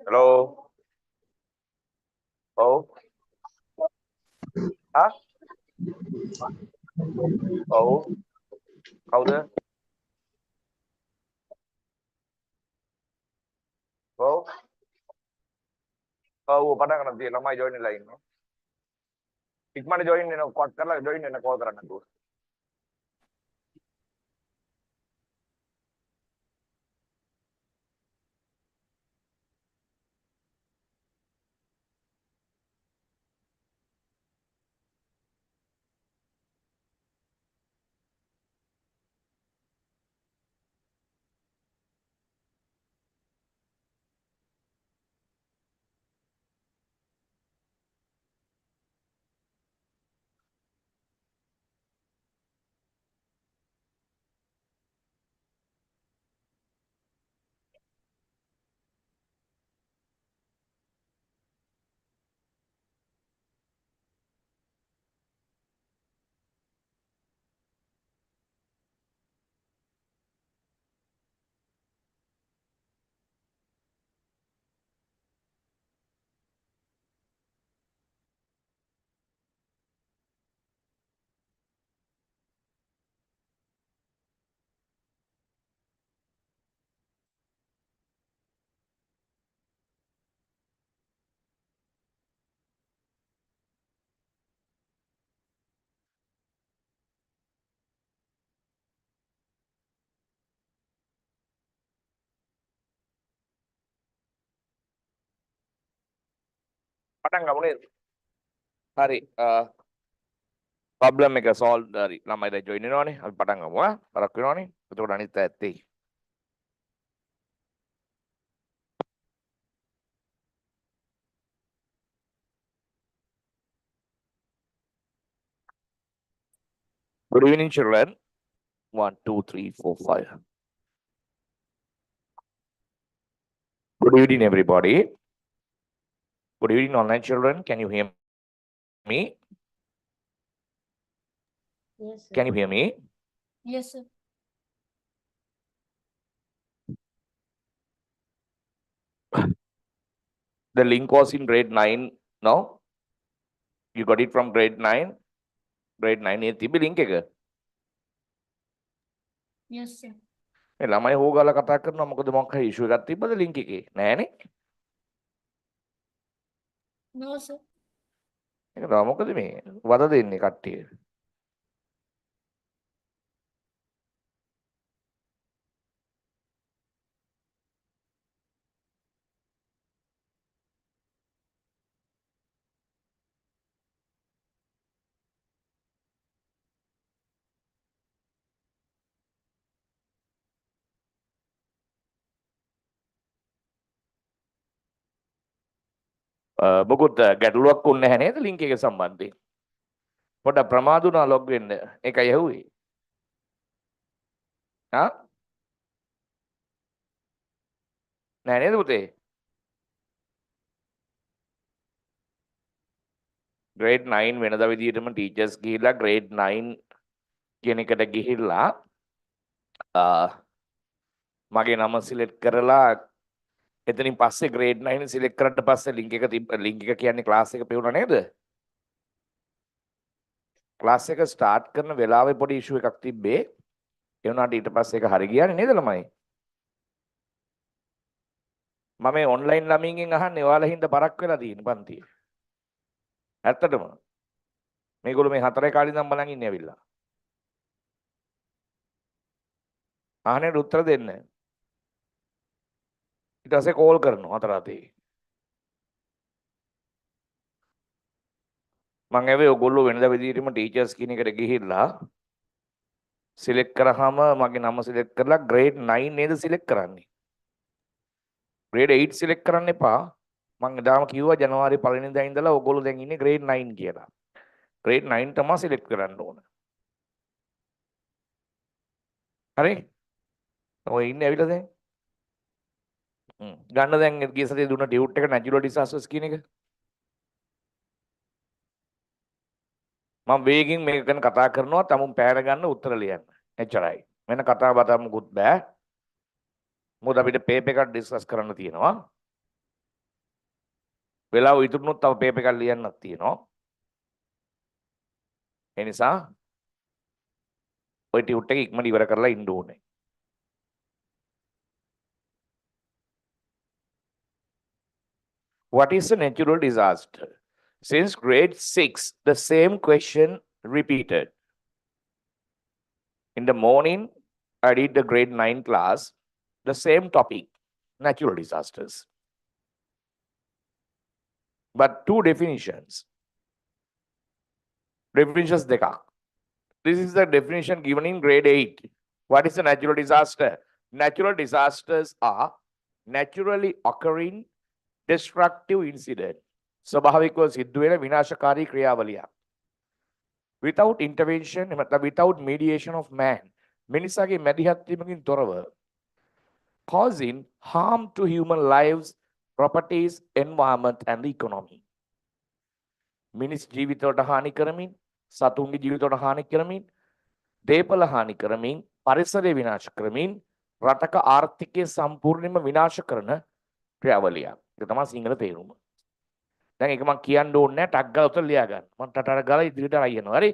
Hello. Oh. Hả? Oh. කවුද? ඔව්. ඔව් පටන් ගන්න තියෙන ළමයි ජොයින් වෙලා ඉන්නවා. ඉක්මනට ජොයින් වෙනවා කට් කරලා ජොයින් වෙන්න කෝල් කරන්න නෑ. පටන් ගමු නේද? හරි. ප්‍රොබ්ලම් එක සෝල්ව් හරි. ළමයි දැන් ජොයින් වෙනවනේ. අපි පටන් ගමු ආ. පරක් වෙනවනේ. එතකොට අනිත් පැත්තේ එයි. Good evening children. 1 2 3 4 5. Good evening everybody. Good evening online children. Can you hear me? Yes, sir. Can you hear me? Yes, sir. The link was in grade 9 no? You got it from grade 9? Grade 9 A තිබි link එක. Yes, sir. මේ ළමයි හොගාලා කතා කරනවා මොකද මොකක් හරි issue එකක් තිබ්බද link එකේ? නෑනේ. No, sir. ඒක තමයි මොකද මේ වද දෙන්නේ කට්ටිය. මොකුත් ගැටලුවක් වුණ නැහැ නේද link එක සම්බන්ධයෙන්? පොඩ්ඩක් ප්‍රමාද වුණා log වෙන්න. ඒකයි ඇහුවේ. හා? නෑ නේද පුතේ? grade 9 වෙනදා විදිහටම teachers ගිහිල්ලා grade 9 කියන එකට ගිහිල්ලා මගේ නම select කරලා එතනින් පස්සේ grade 9 select කරලා පස්සේ link එක link එක කියන්නේ class එක පෙවුණා නේද? class එක start කරන වෙලාවේ පොඩි issue එකක් තිබ්බේ. ඒ වුණාට ඊට පස්සේ ඒක හරි ගියානේ නේද ළමයි? මම මේ online ළමයින්ගෙන් අහන්නේ ඔයාලා හින්දා බරක් වෙලා තියෙන පන්තියේ. ඇත්තටම. මේගොල්ලෝ මේ 4 කාලේ ඉඳන් බලන් ඉන්නේ ඇවිල්ලා. අහන්නේට උත්තර දෙන්න. ඊට පස්සේ කෝල් කරනවා හතර අතේ. මං ඇවේ ඔයගොල්ලෝ වෙනදා විදිහටම ටීචර්ස් කියන එකට ගිහිල්ලා සිලෙක්ට් කරාම මගේ නම සිලෙක්ට් කරලා grade 9 නේද සිලෙක්ට් කරන්නේ. grade 8 සිලෙක්ට් කරන්න එපා. මං එදාම කිව්වා ජනවාරි 1 වෙනිදා ඉඳලා ඔයගොල්ලෝ දැන් ඉන්නේ grade 9 කියලා. grade 9 තමයි සිලෙක්ට් කරන්න ඕන. හරි? ඔය ඉන්නේ ඇවිල්ලා දැන්. ගන්න දැන් ගිය සතියේ දුන්න ටියුට් එක natural disasters කියන එක. මම වේගින් මේක ගැන කතා කරනවා තමුන් පෑර ගන්න උත්තර ලියන්න. එච්චරයි. වෙන කතා බතා මොකුත් බෑ. මොකද අපිට පේපර් එකක් ඩිස්කස් කරන්න තියෙනවා. වෙලාව ඉතුරුනොත් තව පේපර් එකක් ලියන්නත් තියෙනවා. ඒ නිසා ඔය ටියුට් එක ඉක්මනට ඉවර කරලා ඉන්න ඕනේ. What is a natural disaster? Since grade 6, the same question repeated. In the morning, I did the grade 9 class, the same topic, natural disasters. But two definitions. Definitions dekak. This is the definition given in grade 8. What is a natural disaster? Natural disasters are naturally occurring destructive incident. ස්වභාවිකව සිද්ධ වෙන විනාශකාරී ක්‍රියාවලියක්. Without intervention, without mediation of man, මිනිසාගේ මැදිහත් වීමකින් තොරව, causing harm to human lives, properties, environment and the economy. මිනිස් ජීවිතවලට හානි කරමින්, සතුන්ගේ ජීවිතවලට හානි කරමින්, දේපල හානි කරමින්, පරිසරය විනාශ කරමින්, රටක ආර්ථිකය සම්පූර්ණයෙන්ම විනාශ කරන ක්‍රියාවලියක්. ඒක තමයි සිංහල තේරුම. දැන් ඒක මම කියන්න ඕනේ නැහැ ටක් ගාලා උතර ලියා ගන්න. මම ටටර ගාලා ඉදිරියට ආයි යනවා. හරි?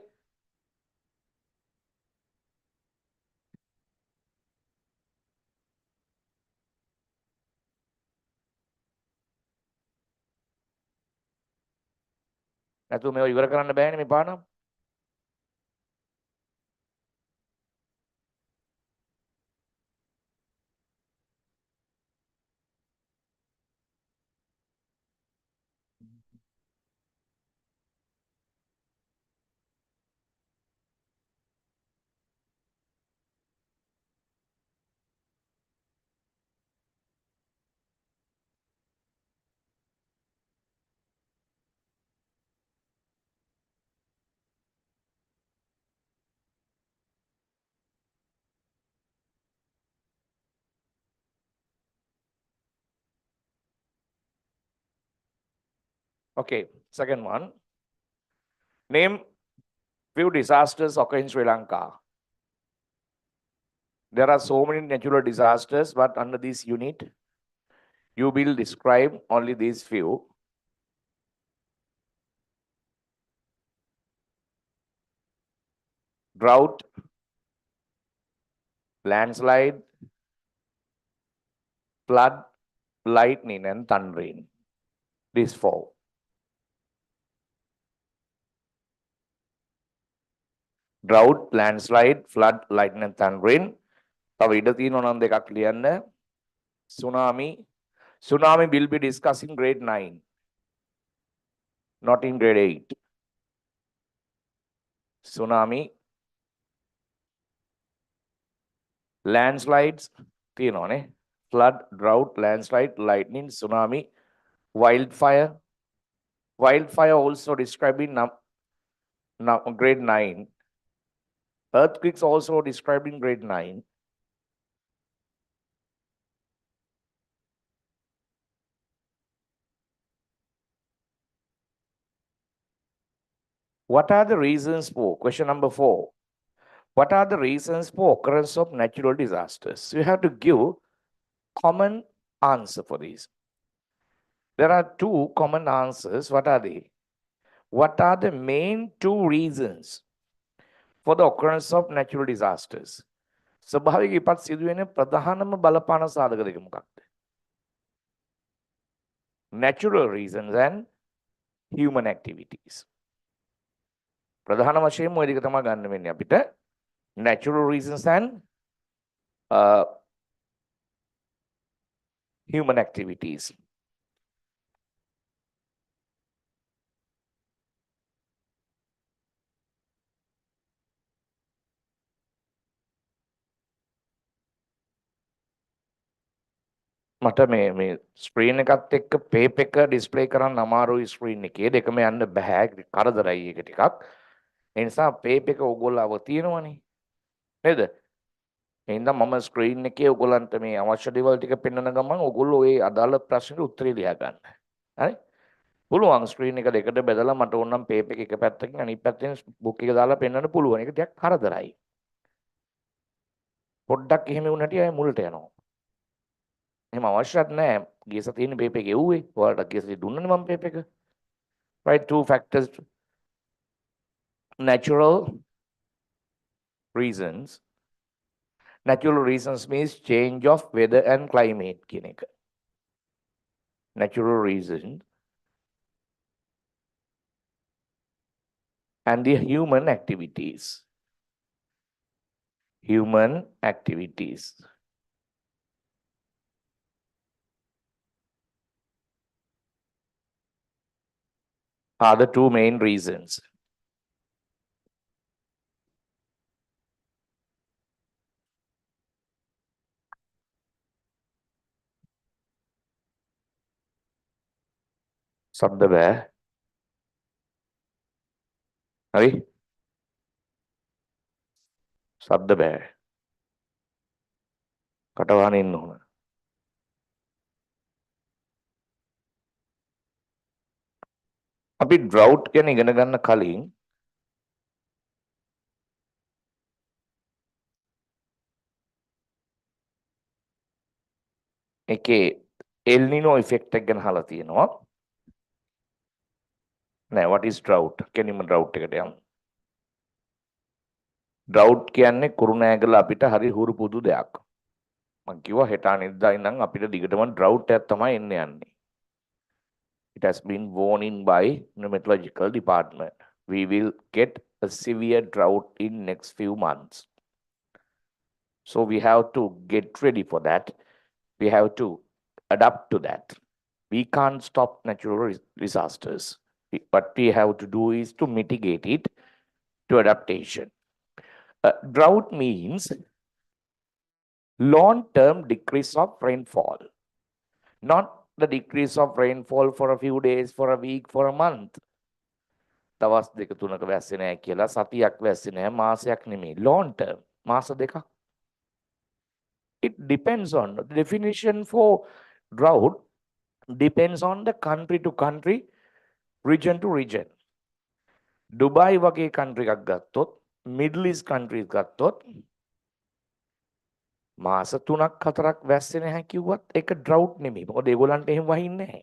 නැතුව මේව ඉවර කරන්න බෑනේ මේ පාඩම්. Okay, second one. Name few disasters occur in Sri Lanka. There are so many natural disasters, but under this unit, you will describe only these few. Drought, landslide, flood, lightning and thundering. These four. Drought, landslide, flood, lightning and thundering. තව ඉඩ තියෙනවා නම් දෙකක් ලියන්න. Tsunami. Tsunami will be discussed in grade 9, not in grade 8. Tsunami. Landslides තියෙනවානේ. Flood, drought, landslide, lightning, tsunami, wildfire. Wildfire also described in grade 9. Earthquakes also described in grade 9. What are the reasons for? Question number 4. What are the reasons for occurrence of natural disasters? You have to give common answer for these. There are two common answers. What are they? What are the main two reasons for the occurrence of natural disasters? ස්වභාවික විපත් සිදුවෙන ප්‍රධානම බලපාන සාධක දෙක මොකක්ද? Natural reasons and human activities. ප්‍රධාන වශයෙන්ම ওই දෙක තමයි ගන්න වෙන්නේ අපිට. Natural reasons and human activities. මට මේ ස්ක්‍රීන් එකත් එක්ක පේප් එක ඩිස්ප්ලේ කරන්න අමාරුයි ස්ක්‍රීන් එකේ දෙකම යන්න බෑ කරදරයි ඒක ටිකක් ඒ නිසා පේප් එක ඕගොල්ලෝ අව තියෙනවනේ නේද එහෙනම් මම ස්ක්‍රීන් එකේ ඕගොල්ලන්ට මේ අවශ්‍ය දේවල් ටික පෙන්වන ගමන් ඕගොල්ලෝ ඒ අදාළ ප්‍රශ්නෙට උත්තරේ ලියා ගන්න හරි පුළුවන් ස්ක්‍රීන් එක දෙකට බෙදලා මට ඕනම් පේප් එක එක පැත්තකින් අනිත් පැත්තෙන් බුක් එක දාලා පෙන්වන්න පුළුවන් ඒක ටිකක් කරදරයි පොඩ්ඩක් එහෙම වුණාට අය මුලට යනවා එහෙම අවශ්‍යත් නැහැ. ගිය සතියේ පේපර් එක එව්වේ. ඔයාලට ගිය සතියේ දුන්නනේ මම පේපර් එක. Right, two factors. Natural reasons. Natural reasons means change of weather and climate කියන එක. Natural reasons. And the human activities. Human activities. Are the two main reasons. සද්ද බෑ. හරි? සද්ද බෑ. කටවහන ඉන්න ඕන. අපි drought ගැන ඉගෙන ගන්න කලින් එකේ El Nino effect එක ගැන අහලා තියෙනවා. නෑ what is drought? කෙලින්ම drought එකට යමු. drought කියන්නේ කුරුණෑගල අපිට හරි හුරු පුදු දෙයක්. මම කිව්වා හෙට අනිද්දා ඉඳන් අපිට දිගටම drought එකක් තමයි එන්න යන්නේ. It has been warning by the meteorological department. We will get a severe drought in next few months. So we have to get ready for that. We have to adapt to that. We can't stop natural disasters. What we have to do is to mitigate it to adaptation. Drought means long-term decrease of rainfall, not the decrease of rainfall for a few days, for a week, for a month. දවස් දෙක තුනක වැස්සේ නැහැ කියලා සතියක් වැස්සේ නැහැ මාසයක් නෙමෙයි long term මාස දෙකක්. It depends on the definition for drought depends on the country to country, region to region. Dubai වගේ country එකක් ගත්තොත් Middle East countries ගත්තොත් මාස 3ක් 4ක් වැස්සේ නැහැ කිව්වත් ඒක drought නෙමෙයි. මොකද ඒගොල්ලන්ට එහෙම වහින්නේ නැහැ.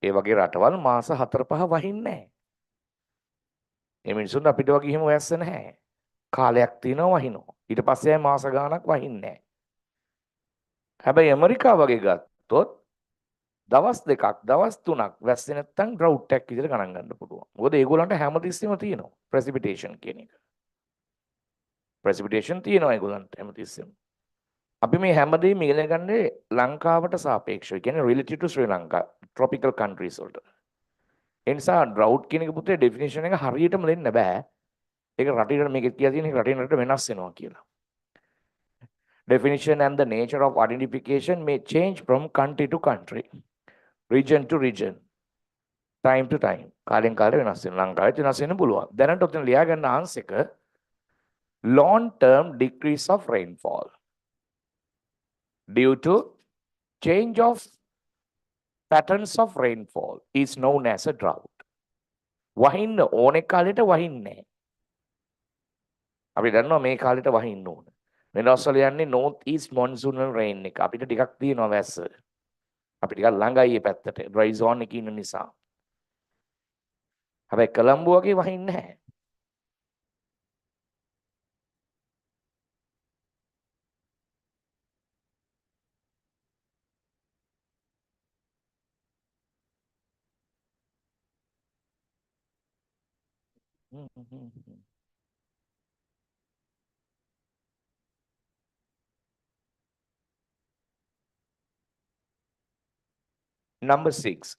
ඒ වගේ රටවල් මාස 4-5 වහින්නේ නැහැ. ඒ මිනිස්සුන්ට අපිට වගේ එහෙම වැස්ස නැහැ. කාලයක් තියෙනවා වහිනවා. ඊට පස්සේ මාස ගාණක් වහින්නේ නැහැ. හැබැයි ඇමරිකාව වගේ ගත්තොත් දවස් දෙකක් දවස් 3ක් වැස්සේ නැත්තම් drought එකක් විදිහට ගණන් ගන්න පුළුවන්. මොකද ඒගොල්ලන්ට හැමතිස්සෙම තියෙනවා precipitation කියන එක. precipitation තියෙනවා ඒගොල්ලන්ට හැමතිස්සෙම. අපි මේ හැමදේම ඉගෙන ගන්නේ ලංකාවට සාපේක්ෂව. කියන්නේ relative to Sri Lanka tropical countries වලට. ඒ නිසා drought කියන එක පුතේ definition එක හරියටම දෙන්න බෑ. ඒක රටින් මේක කියලා තියෙන එක රටින් රට වෙනස් වෙනවා කියලා. Definition and the nature of identification may change from country to country, region to region, time to time. කාලෙන් කාලේ වෙනස් වෙනවා. ලංකාවේ වෙනස් වෙන්න පුළුවන්. දැනට ඔතන ලියා ගන්න ආන්සර් එක long term decrease of rainfall due to change of patterns of rainfall is known as a drought. වහින්න ඕනේ කාලෙට වහින්නේ නැහැ. අපි දන්නවා මේ කාලෙට වහින්න ඕන. මේ දවස්වල යන්නේ north east monsoonal rain එක. අපිට ටිකක් තියෙනවා වැස්ස. අපි ටිකක් ළඟයි මේ පැත්තට. dry zone එකේ ඉන්න නිසා. හැබැයි කොළඹ වගේ වහින්නේ නැහැ. Number 6.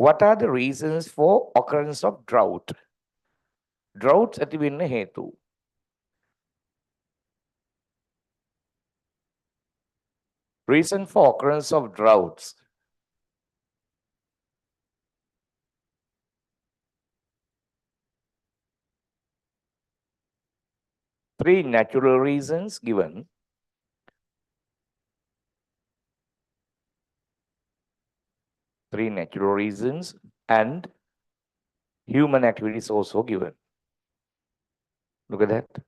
What are the reasons for occurrence of drought? Droughts ඇති වෙන්න හේතු. Reason for occurrence of droughts. Three natural reasons given. Three natural reasons and human activities also given. Look at that.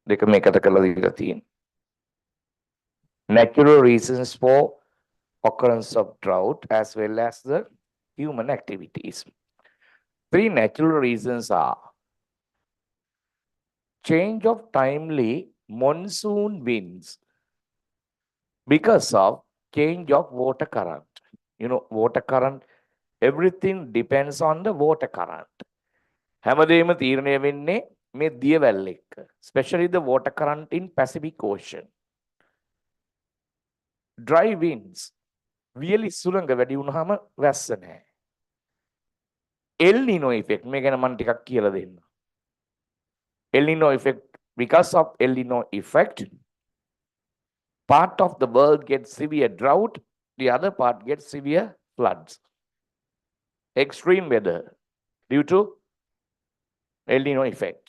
දෙක මේකට කරලා දීලා තියෙනවා. Natural reasons for occurrence of drought as well as the human activities. Three natural reasons are change of timely monsoon winds because of change of water current. You know, water current, everything depends on the water current. හැමදේම තීරණය වෙන්නේ මේ දියවැල් එක්ක. Especially the water current in Pacific Ocean. Dry winds. වියලි සුළඟ වැඩි වුණාම වැස්ස නැහැ. El Nino effect මේ ගැන මම ටිකක් කියලා දෙන්න. El Nino effect, because of El Nino effect, part of the world gets severe drought, the other part gets severe floods. Extreme weather due to El Nino effect.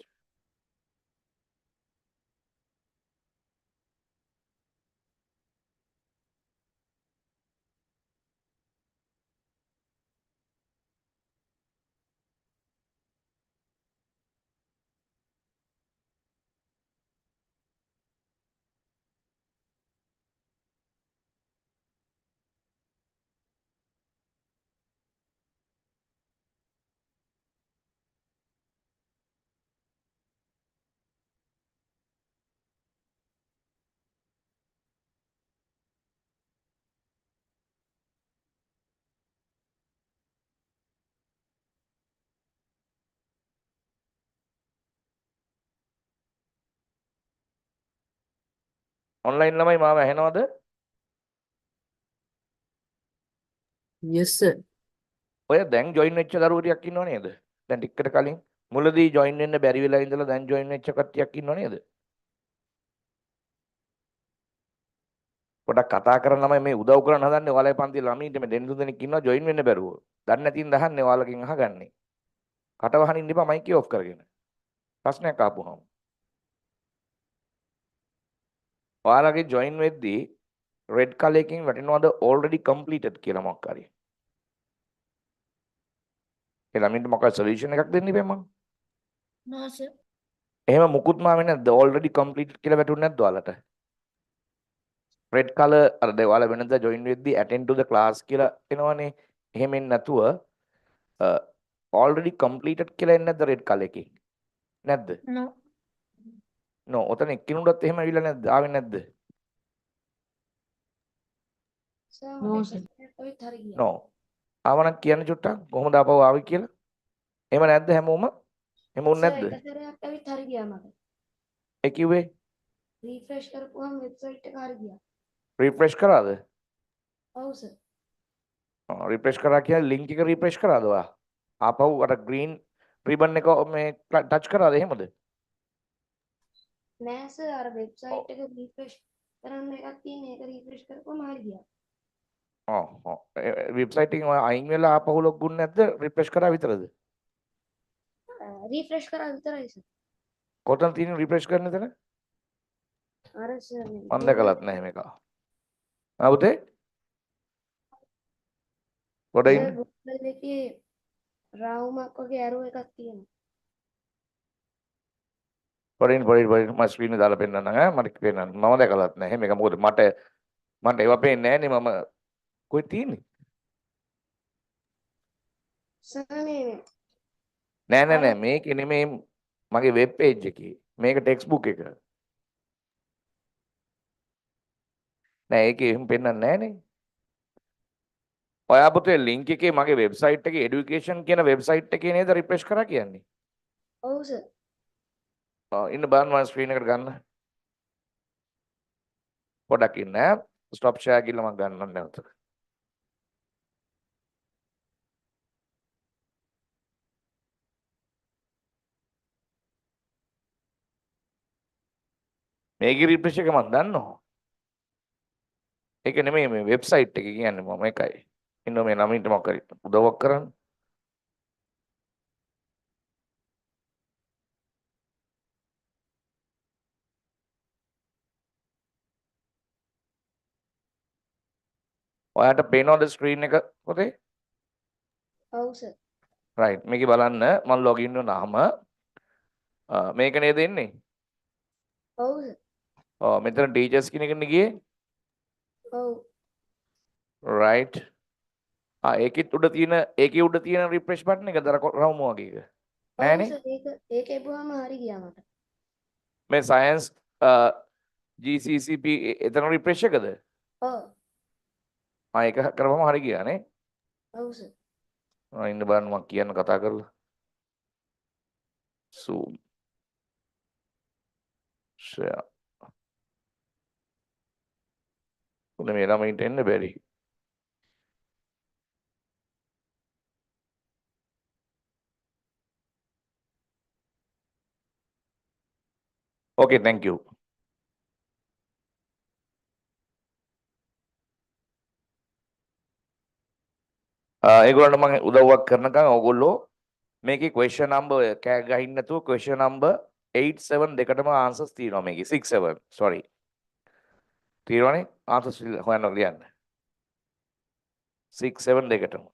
Online ළමයි මාව ඇහෙනවද? Yes, sir. ඔය දැන් join වෙච්ච දරුවෝ ටිකක් ඉන්නව නේද? දැන් ටිකකට කලින් මුලදී join වෙන්න බැරි වෙලා ඉඳලා දැන් join වෙච්ච කට්ටියක් ඉන්නව නේද? පොඩක් කතා කරන ළමයි මේ උදව් කරන්න හදන්නේ ඔයාලගේ පන්ති ළමයින්ට මේ දෙන්න දෙනෙක් ඉන්නවා join වෙන්න බැරුව. දන්නේ නැතිනම් දහන්නේ ඔයාලගෙන් අහගන්නේ. කට වහනින්න එපා mic එක off කරගෙන. ප්‍රශ්නයක් ආපුවම. ඔයාලගේ join වෙද්දී red color එකකින් වැටෙනවද already completed කියලා මොකක් හරි. ඒ ළමින්ට මොකක්ද solution එකක් දෙන්න ඉපේ මම. No, sir. එහෙම මුකුත්ම ආවේ නැද්ද already completed කියලා වැටුනේ නැද්ද ඔයාලට? red color අර ඔයාලා වෙනදා join වෙද්දී attend to the class කියලා එනවනේ. එහෙම එන්නේ නැතුව already completed කියලා එන්නේ නැද්ද red color එකකින්? නැද්ද? No. no ඔතන එක්කිනුටත් එහෙම ඇවිල්ලා නැද්ද? ආවේ නැද්ද? No, sir. no ආවනම් කියන්න චුට්ටක් කොහොමද ආපහු ආවේ කියලා? එහෙම නැද්ද හැමෝම? එහෙම උන්නේ නැද්ද? එකතරයක් ඇවිත් හරි ගියා මට. ඒ කිව්වේ රීෆ්‍රෙෂ් කරපුවම වෙබ්සයිට් එක හරි ගියා. refresh කරාද? ඔව් සර්. refresh කරා කියන්නේ link එක refresh කරාද ඔයා? ආපහු අර green ribbon එක මේ touch කරාද එහෙමද? නෑ සර් අර වෙබ්සයිට් එක රීෆ්‍රෙෂ් කරන්න එකක් තියෙන ඒක රීෆ්‍රෙෂ් කරපුවම හරි ගියා. වෙබ්සයිට් එකෙන් ඔයා අයින් වෙලා ආපහු log වුනේ නැද්ද? refresh කරා විතරද? රීෆ්‍රෙෂ් කරා විතරයි සර්. කොතන තියෙන refresh කරන තැන? අර සර් මම දැකලත් නැහැ මේක. පුතේ? පොඩ ඉන්න. Google එකේ රවුමක් වගේ ඇරෝ එකක් තියෙනවා. පොඩින් මම ස්ක්‍රීන් එක දාලා පෙන්නන්නම් ඈ මට පෙන්නන්න. මම දැකලත් නැහැ මේක මොකද මට ඒවා පේන්නේ නැහැ නේ මම කොහෙද තියෙන්නේ? සර් මේ නෑ මේකේ නෙමෙයි මගේ වෙබ් පේජ් එකේ. මේක ටෙක්ස්ට් බුක් එක. නෑ ඒකේ එහෙම පෙන්නන්නේ නෑනේ. ඔයා පුතේ link එකේ මගේ වෙබ්සයිට් එකේ education කියන වෙබ්සයිට් එකේ නේද refresh කරා කියන්නේ? ඔව් සර්. ඉන්න බලන්න මම ස්ක්‍රීන් එකට ගන්න. පොඩක් ඉන්න ඈ. stop share කියලා මම ගන්නම් නැවත. මේකේ රිෆ්‍රෙෂ් එක මම දන්නවා. ඒක නෙමෙයි මේ වෙබ්සයිට් එකේ කියන්නේ මම එකයි. ඉන්න මේ ළමින්ට මොකක් හරි උදව්වක් කරන්න. ඔයාට පේනවද ස්ක්‍රීන් එක පොතේ? ඔව් සර්. රයිට් මේකේ බලන්න මම ලොගින් වුණාම මේක නේද එන්නේ? ඔව් සර්. ඔව් මෙතන ටීචර්ස් කියන එකනේ ගියේ. ඔව්. රයිට්. ඒකේ උඩ තියෙන රිෆ්‍රෙෂ් බටන් එක දර රවුම වගේ එක. ඔව් නෑනේ. සර් ඒක එපුවාම හරි ගියා මට. මේ සයන්ස් GCCP එතන රිෆ්‍රෙෂ් එකද? ඔව්. ඒක කරපුවම හරි ගියා නේ. ඔව් සර්. ඉන්න බලන්න මම කියන්න කතා කරලා. Zoom share. උනේ මේ ළමයින්ට එන්න බැරි. Okay, thank you. ඒගොල්ලන්ට මම උදව්වක් කරනකම් ඕගොල්ලෝ මේකේ question number කෑ ගහින්න නැතුව question number 8 7 දෙකටම answers තියෙනවා මේකේ 6 7 sorry. තියෙනවනේ answers හොයන්න ලියන්න. 6 7 දෙකටම.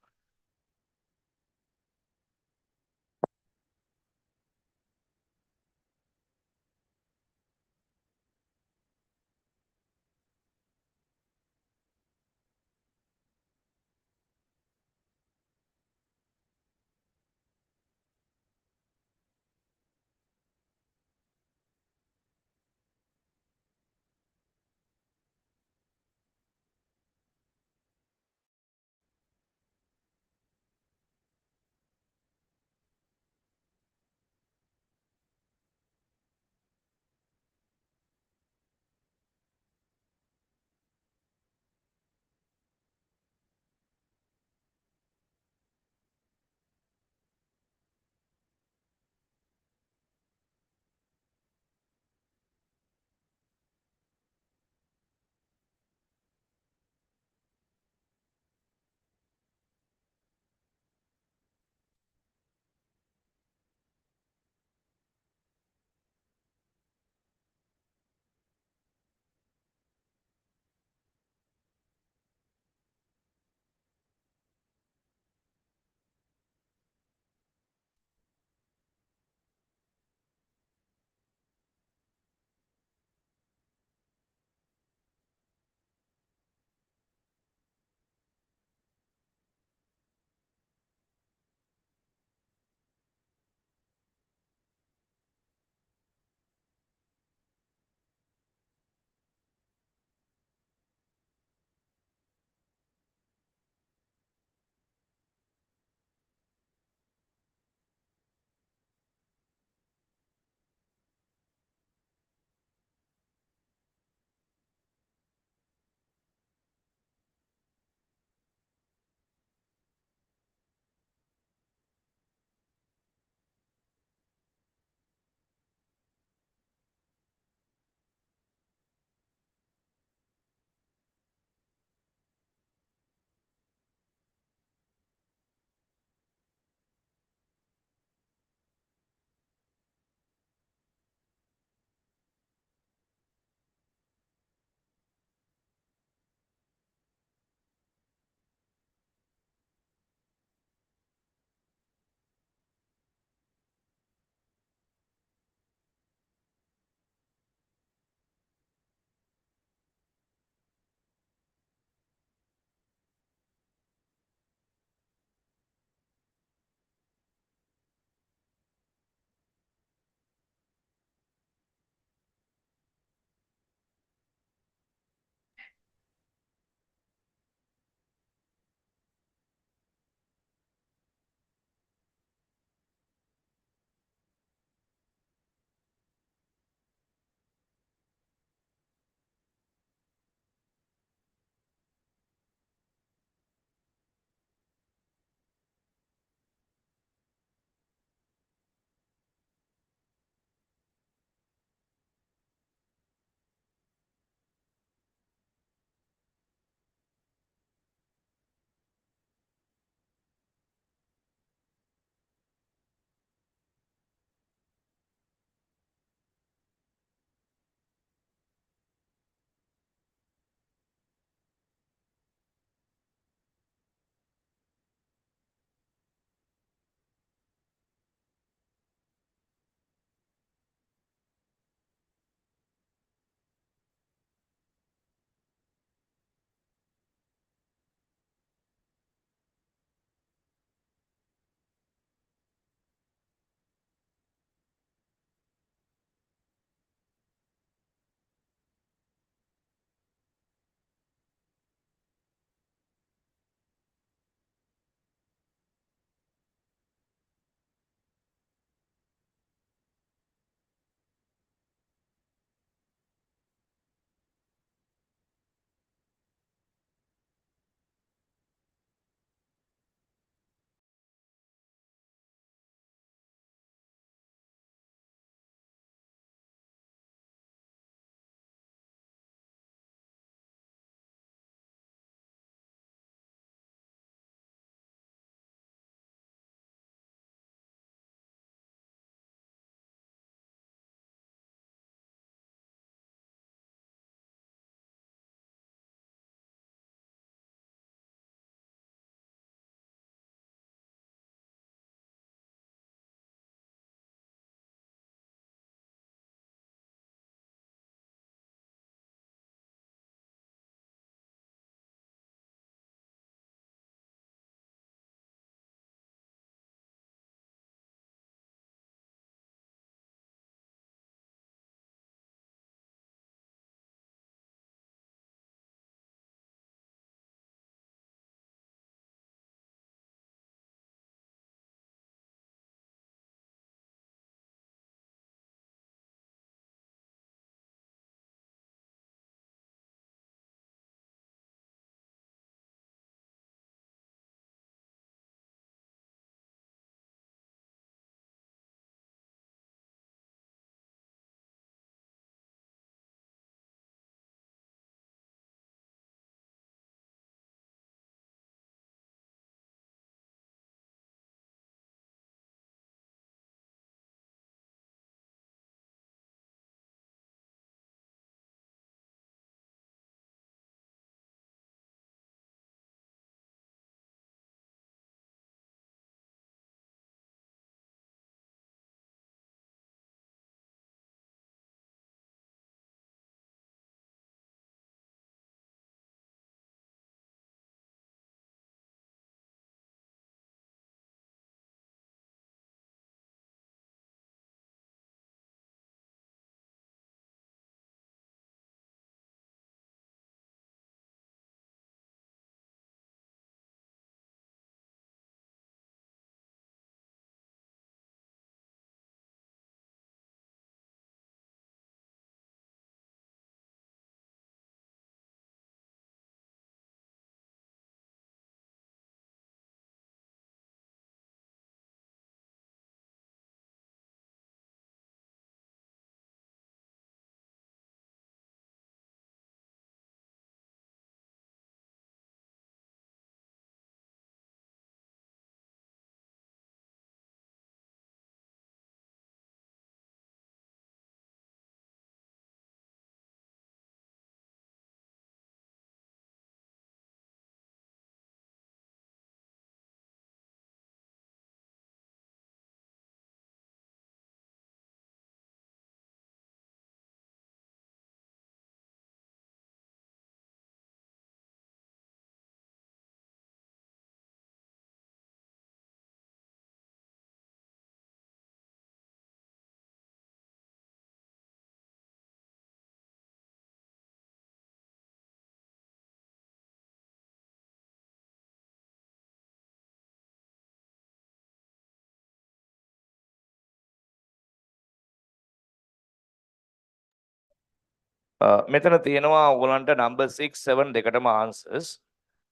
මෙතන තියෙනවා ඔයගලන්ට number 6 7 දෙකටම answers.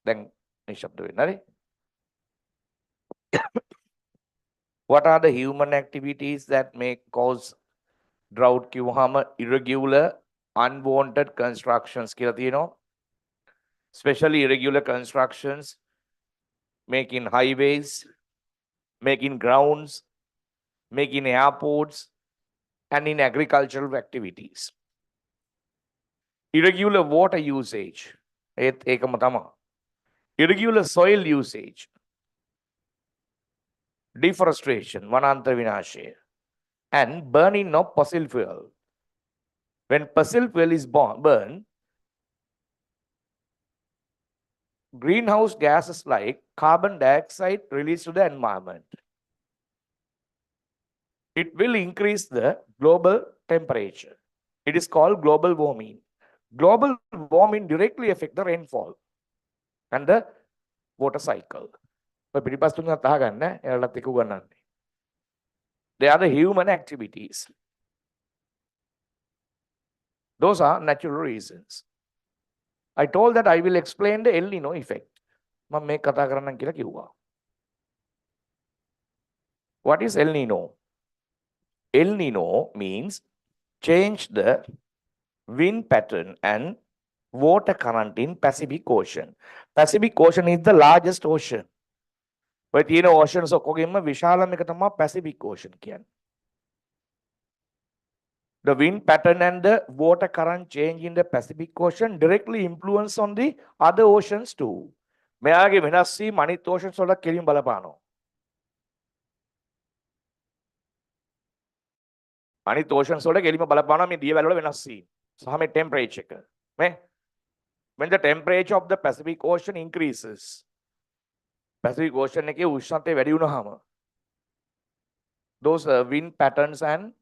දැන් නිශ්ශබ්ද වෙන්න හරි. What are the human activities that may cause drought කිව්වහම irregular unwanted constructions කියලා තියෙනවා. Especially irregular constructions making highways, making grounds, making airports and in agricultural activities. Irregular water usage. ඒකම තමයි. Irregular soil usage. Deforestation, වනාන්තර විනාශය. And burning of fossil fuel. When fossil fuel is burned, greenhouse gases like carbon dioxide released to the environment. It will increase the global temperature. It is called global warming. Global warming directly affects the rainfall and the water cycle. ඔය පිටිපස්ස තුනක් අහගන්න එයාලත් එක උගන්නන්නේ. They are the human activities. Those are natural reasons. I told that I will explain the El Nino effect. මම මේක කතා කරන්නම් කියලා කිව්වා. What is El Nino? El Nino means change the wind pattern and water current in Pacific Ocean. Pacific Ocean is the largest ocean. ඔය තියෙන oceans ඔක්කොගෙම විශාලම එක තමයි Pacific Ocean කියන්නේ. The wind pattern and the water current change in the Pacific Ocean directly influence on the other oceans too. මෙයාගේ වෙනස් වීම අනිත් oceans වල කෙලින් බලපානවා. අනිත් oceans වල කෙලින්ම බලපානවා මේ දියවැල් වල වෙනස් වීම. සහ මේ temperature එක. මේ when the temperature of the Pacific Ocean increases. Pacific Ocean එකේ උෂ්ණත්වය වැඩි වුණාම those wind patterns and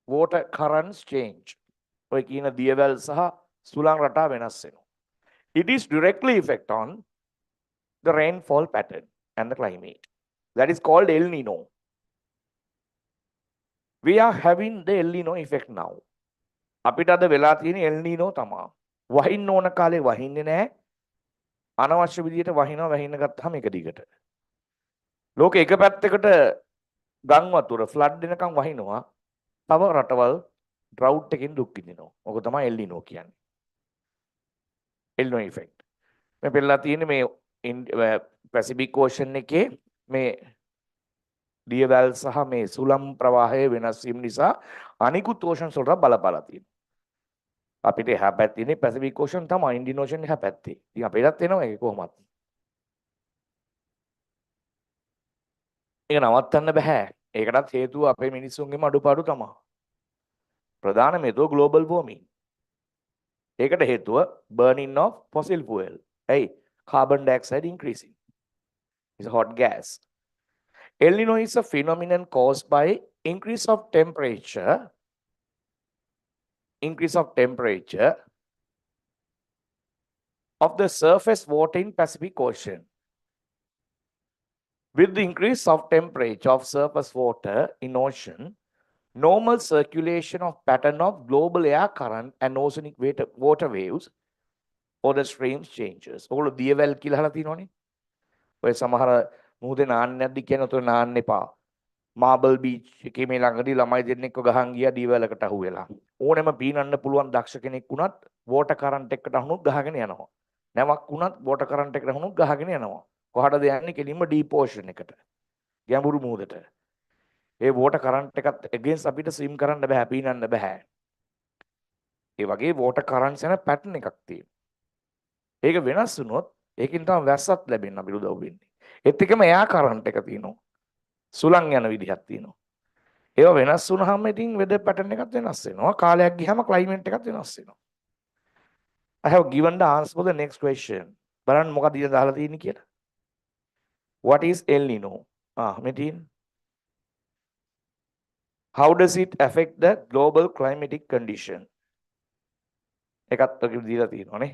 water currents change. ඔය කියන දියවැල් සහ සුළං රටා වෙනස් වෙනවා. It is directly effect on the rainfall pattern and the climate. That is called El Nino. We are having the El Nino effect now. අපිට අද වෙලා තියෙන El Nino තමයි. වහින්න ඕන කාලේ වහින්නේ නැහැ. අනවශ්‍ය විදියට වහින්න ගත්තාම එක දිගට. ලෝකේ එක පැත්තකට ගම් වතුර ෆ්ලඩ් වෙනකන් වහිනවා. තව රටවල් drought එකෙන් දුක් විඳිනවා. ඔක තමයි El Nino කියන්නේ. El Nino effect. මේ පෙළලා තියෙන්නේ මේ Pacific Ocean එකේ මේ දියවැල් සහ මේ සුළං ප්‍රවාහයේ වෙනස් වීම නිසා අනිකුත් oceans වලට බලපාලා තියෙනවා. අපිට එහා පැත්තේ ඉන්නේ Pacific Ocean තමයි Indian Ocean එහා පැත්තේ. ඉතින් අපිටත් එනවා ඒක කොහොමත්. ඒක නවත්තන්න බෑ. ඒකටත් හේතුව අපේ මිනිස්සුන්ගේම අඩුපාඩු තමයි. ප්‍රධානම හේතුව global warming. ඒකට හේතුව burning of fossil fuel. Hey, carbon dioxide increasing. It's a hot gas. El Nino is a phenomenon caused by increase of temperature of the surface water in Pacific Ocean. With the increase of temperature of surface water in ocean, normal circulation of pattern of global air current and oceanic water waves or the streams changes. ඔගොල්ලෝ දියවැල් කියලා අහලා තියෙනවනේ. ඔය සමහර මුහුදේ නාන්න නැද්දි කියන උතර නාන්න එපා. Marble beach එකේ මේ ළඟදී ළමයි දෙන්නෙක්ව ගහන් ගියා දියවැලකට අහු වෙලා. ඕනෙම පීනන්න පුළුවන් දක්ෂ කෙනෙක් වුණත් වෝටර් කරන්ට් එකකට අහුනොත් ගහගෙන යනවා. නැවක් වුණත් වෝටර් කරන්ට් එකකට අහුනොත් ගහගෙන යනවා. කොහටද යන්නේ? කෙලින්ම ඩීප් ඕෂන් එකට. ගැඹුරු මුහුදට. ඒ වෝටර් කරන්ට් එකත් against අපිට ස්විම් කරන්න බෑ, පීනන්න බෑ. ඒ වගේ වෝටර් කරන්ට්ස් යන පැටර්න් එකක් තියෙනවා. ඒක වෙනස් වුණොත් ඒකෙන් තමයි වැස්සත් ලැබෙන්න අපිට උදව් වෙන්නේ. ඒත් එකම එයා කරන්ට් එක තියෙනවා. සුළං යන විදිහක් තියෙනවා. ඒවා වෙනස් වුණාම ඉතින් weather pattern එකත් වෙනස් වෙනවා. කාලයක් ගියාම climate එකත් වෙනස් වෙනවා. I have given the answer for the next question. බලන්න මොකක්ද ඉතින් දාලා තියෙන්නේ කියලා. What is El Nino? මෙතින් how does it affect the global climatic condition? එකත් ඔක දීලා තියෙනවානේ.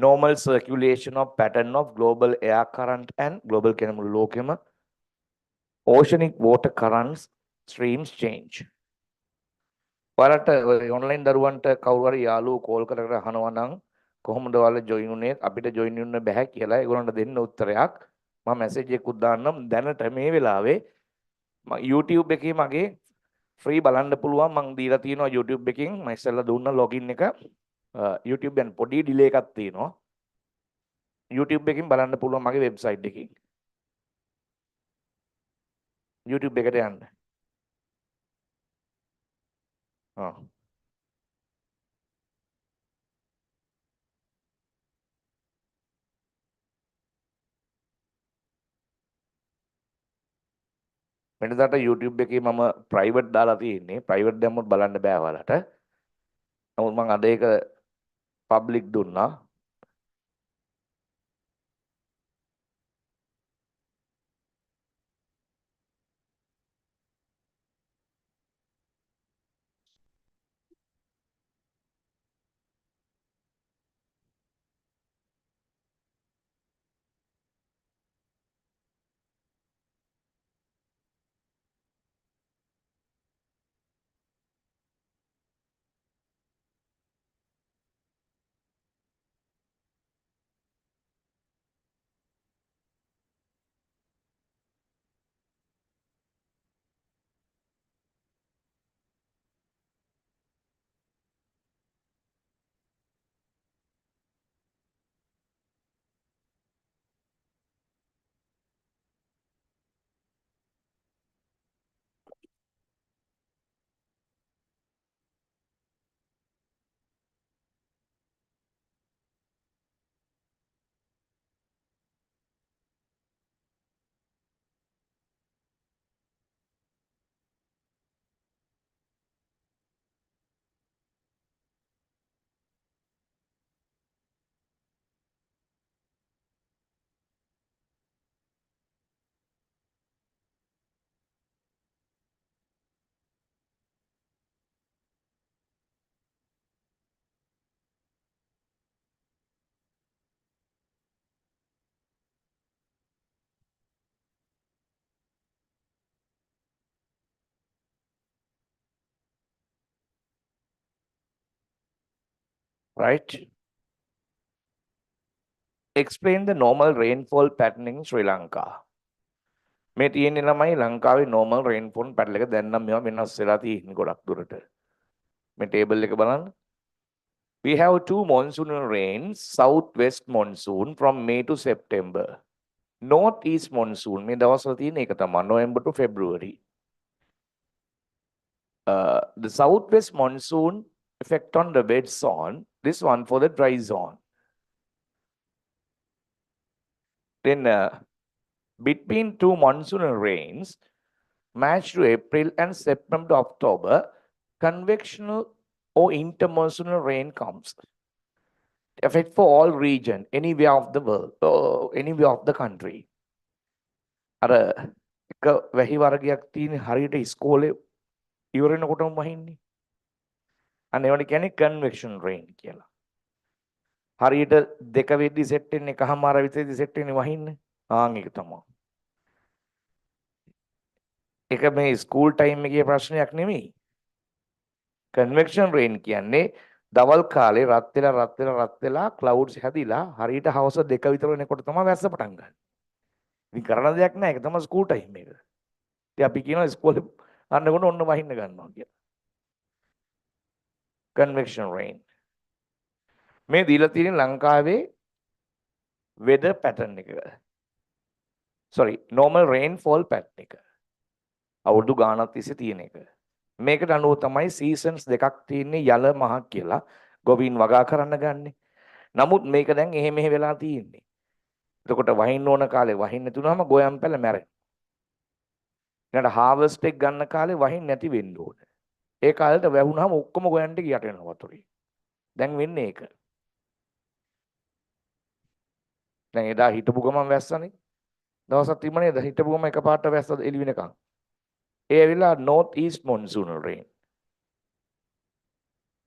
Normal circulation of pattern of global air current and global chemical lokema oceanic water currents streams change. ඔයාලට ඔන්ලයින් දරුවන්ට කවුරු හරි යාළුවෝ කෝල් කර කර අහනවා නම් කොහොමද ඔයාලා ජොයින් උනේ අපිට ජොයින් වෙන්න බෑ කියලා ඒගොල්ලන්ට දෙන්න උත්තරයක් මම මැසේජ් එකකුත් දාන්නම් දැනට මේ වෙලාවේ YouTube එකේ මගේ ෆ්‍රී බලන්න පුළුවන් මං දීලා තියෙනවා YouTube එකෙන් මම ඉස්සෙල්ලා දුන්න ලොගින් එක YouTube එකෙන් පොඩි ඩිලේ එකක් තියෙනවා YouTube එකෙන් බලන්න පුළුවන් මගේ වෙබ්සයිට් එකකින් YouTube එකට යන්න වෙනදාට YouTube එකේ මම ප්‍රයිවට් දාලා තියෙන්නේ ප්‍රයිවට් දැම්මොත් බලන්න බෑ ඔයාලට නමුත් මම අද ඒක පබ්ලික් දුන්නා right explain the normal rainfall pattern in Sri Lanka මේ තියෙන්නේ ළමයි ලංකාවේ normal rainfall pattern එක දැන් නම් මේවා වෙනස් වෙලා තියෙන්නේ ගොඩක් දුරට මේ ටේබල් එක බලන්න we have two monsoonal rains southwest monsoon from May to September northeast monsoon මේ දවස්වල තියෙන එක තමයි November to February the southwest monsoon effect on the wet zone this one for the dry zone then between two monsoonal rains March to April and September to October convectional or intermonsoonal rain comes effect for all region anywhere of the world or anywhere of the country අර එක වැහි වර්ගයක් තියෙන හරියට ඉස්කෝලේ ඉවර වෙනකොටම වහින්නේ අන්න ඒවට කියන්නේ convection rain කියලා හරියට දෙක වෙද්දි සෙට් වෙන්නේ එකමාර විතරදී සෙට් වෙන්නේ වහින්නේ ආන් ඒක තමයි ඒක මේ ස්කූල් ටයිම් එකේ ප්‍රශ්නයක් නෙමෙයි convection rain කියන්නේ දවල් කාලේ රත් වෙලා clouds හැදිලා හරියට හවස 2 විතර වෙනකොට තමයි වැස්ස පටන් ගන්න. ඉතින් කරන්න දෙයක් නැහැ. ඒක තමයි ස්කූල් ටයිම් එක. ඉතින් අපි කියනවා ඉස්කෝලේ අන්නකොට ඔන්න වහින්න ගන්නවා කියලා. convection rain. මේ දීලා තියෙන ලංකාවේ weather pattern එක. sorry normal rainfall pattern එක. අවුරුදු ගානක් තිස්සේ තියෙන එක. මේකට අනුව තමයි සීසන්ස් දෙකක් තියෙන්නේ යල මහ කියලා ගොවින් වගා කරන්න ගන්නෙ. නමුත් මේක දැන් එහෙම වෙලා තියෙන්නේ. එතකොට වහින්න ඕන කාලේ වහින්න නැතුනම ගොයම් පැල මැරෙනවා. ඊට හාර්වෙස්ට් එක ගන්න කාලේ වහින්න නැති වෙන්න ඕනේ. ඒ කාලෙට වැහුනහම ඔක්කොම ගොයන්ට යට වෙනවා වතුරේ. දැන් වෙන්නේ ඒක. දැන් එදා හිටපු ගමන් වැස්සනේ. දවසක් තිබුණේ නේද? හිටපු ගමන් එකපාරට වැස්ස එළි වෙනකන්. ඒ ඇවිල්ලා north east monsoonal rain.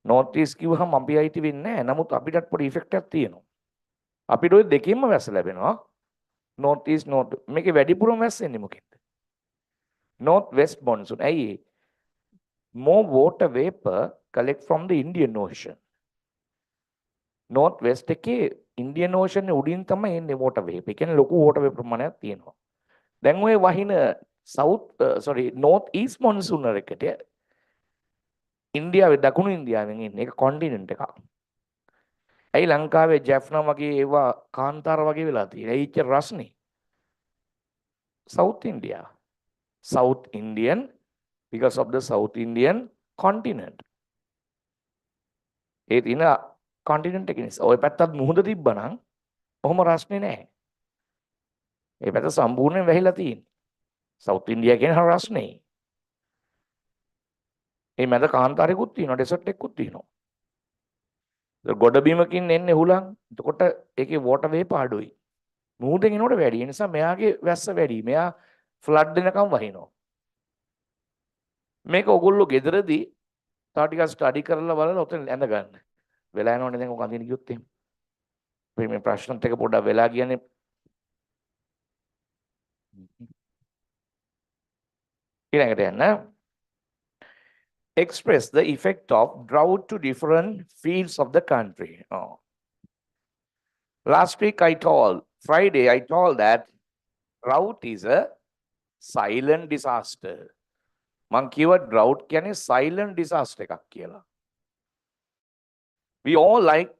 north east කිව්වහම අපි අයිති වෙන්නේ නැහැ. නමුත් අපිටත් පොඩි ඉෆෙක්ට් එකක් තියෙනවා. අපිට ওই දෙකෙන්ම වැස්ස ලැබෙනවා. north east north මේකේ වැඩිපුරම වැස්සෙන්නේ මොකෙන්ද? north west monsoon. ඇයි more water vapor collect from the Indian Ocean. North West එකේ Indian Ocean උඩින් තමයි එන්නේ water vapor. ඒ කියන්නේ ලොකු water vapor ප්‍රමාණයක් තියෙනවා. දැන් ඔය වහින north east monsoon එකට ඉන්දියාවේ දකුණු ඉන්දියාවෙන් එන්නේ ඒක කොන්ටිනෙන්ට් එකක්. ඇයි ලංකාවේ ජැෆ්නා වගේ ඒවා කාන්තාර වගේ වෙලා තියෙන්නේ? ඇයි ඉච්ච රස්නේ? South India. South Indian because of the South Indian continent. ඒ තියෙන continent එක නිසා. ඔය පැත්තත් මුහුද තිබ්බනම් ඔහොම රස්නේ නැහැ. ඒ පැත්ත සම්පූර්ණයෙන් වැහිලා තියෙන්නේ. South India කියන්නේ හර රස්නේ. ඒ මැද කාන්තාරෙකුත් තියෙනවා, ඩෙසර්ට් එකකුත් තියෙනවා. ගොඩ බිමකින් එන්නේ හුලං. එතකොට ඒකේ water vapor අඩුයි. මුහුදෙන් එනකොට වැඩි. ඒ නිසා මෙයාගේ වැස්ස වැඩි. මෙයා ෆ්ලඩ් වෙනකම් වහිනවා. මේක ඔයගොල්ලෝ ගෙදරදී තව ටිකක් ස්ටඩි කරලා බලලා ඔතන ඇඳ ගන්න. වෙලා යනවනේ දැන් ඔක අඳින ගියොත් එහෙම. මේ ප්‍රශ්නත් එක පොඩ්ඩක් වෙලා කියන්නේ ඊළඟට යන්න. Express the effect of drought to different fields of the country. Oh. Last week Friday I told that drought is a silent disaster. මං කිව්වා drought කියන්නේ silent disaster එකක් කියලා. We all like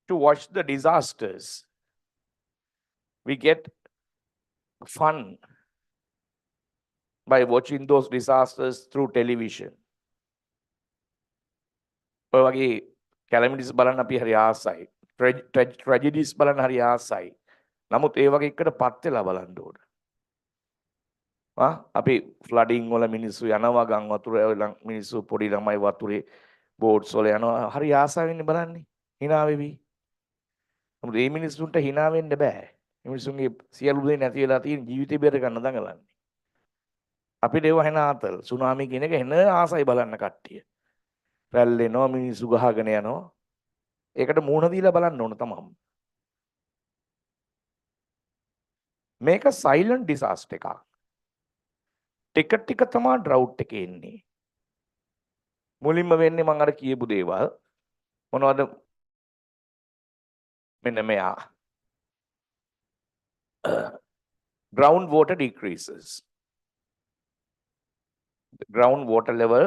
to watch the disasters. We get fun by watching those disasters through television. ඔය වගේ calamities බලන්න අපි හරි ආසයි. Tragedies බලන්න හරි ආසයි. නමුත් ඒ වගේ එකට පත් වෙලා බලන්න ඕන. අපි flooding වල මිනිස්සු යනවා ගම් වතුරේ මිනිස්සු පොඩි ළමයි වතුරේ boats වල යනවා හරි ආසාවෙන් බලන්නේ. hina වෙවි. නමුත් මේ මිනිස්සුන්ට hina වෙන්න බෑ. මේ මිනිස්සුන්ගේ සියලු දේ නැති වෙලා තියෙන ජීවිතේ බේර ගන්න දඟලන්නේ. අපිට ඒව හෙන ආතල් සුනාමි කියන එක හෙන ආසයි බලන්න කට්ටිය. රැල් එනවා මිනිස්සු ගහගෙන යනවා. ඒකට මූණ දීලා බලන්න ඕන තමයි. මේක සයිලන්ට් ඩිසාස්ටර් එකක්. ටික තමයි ඩ්‍රවුට් එකේ එන්නේ. මුලින්ම වෙන්නේ මම අර කියපු දේවල් මොනවද? මෙන්න මෙයා. Ground water decreases. The groundwater level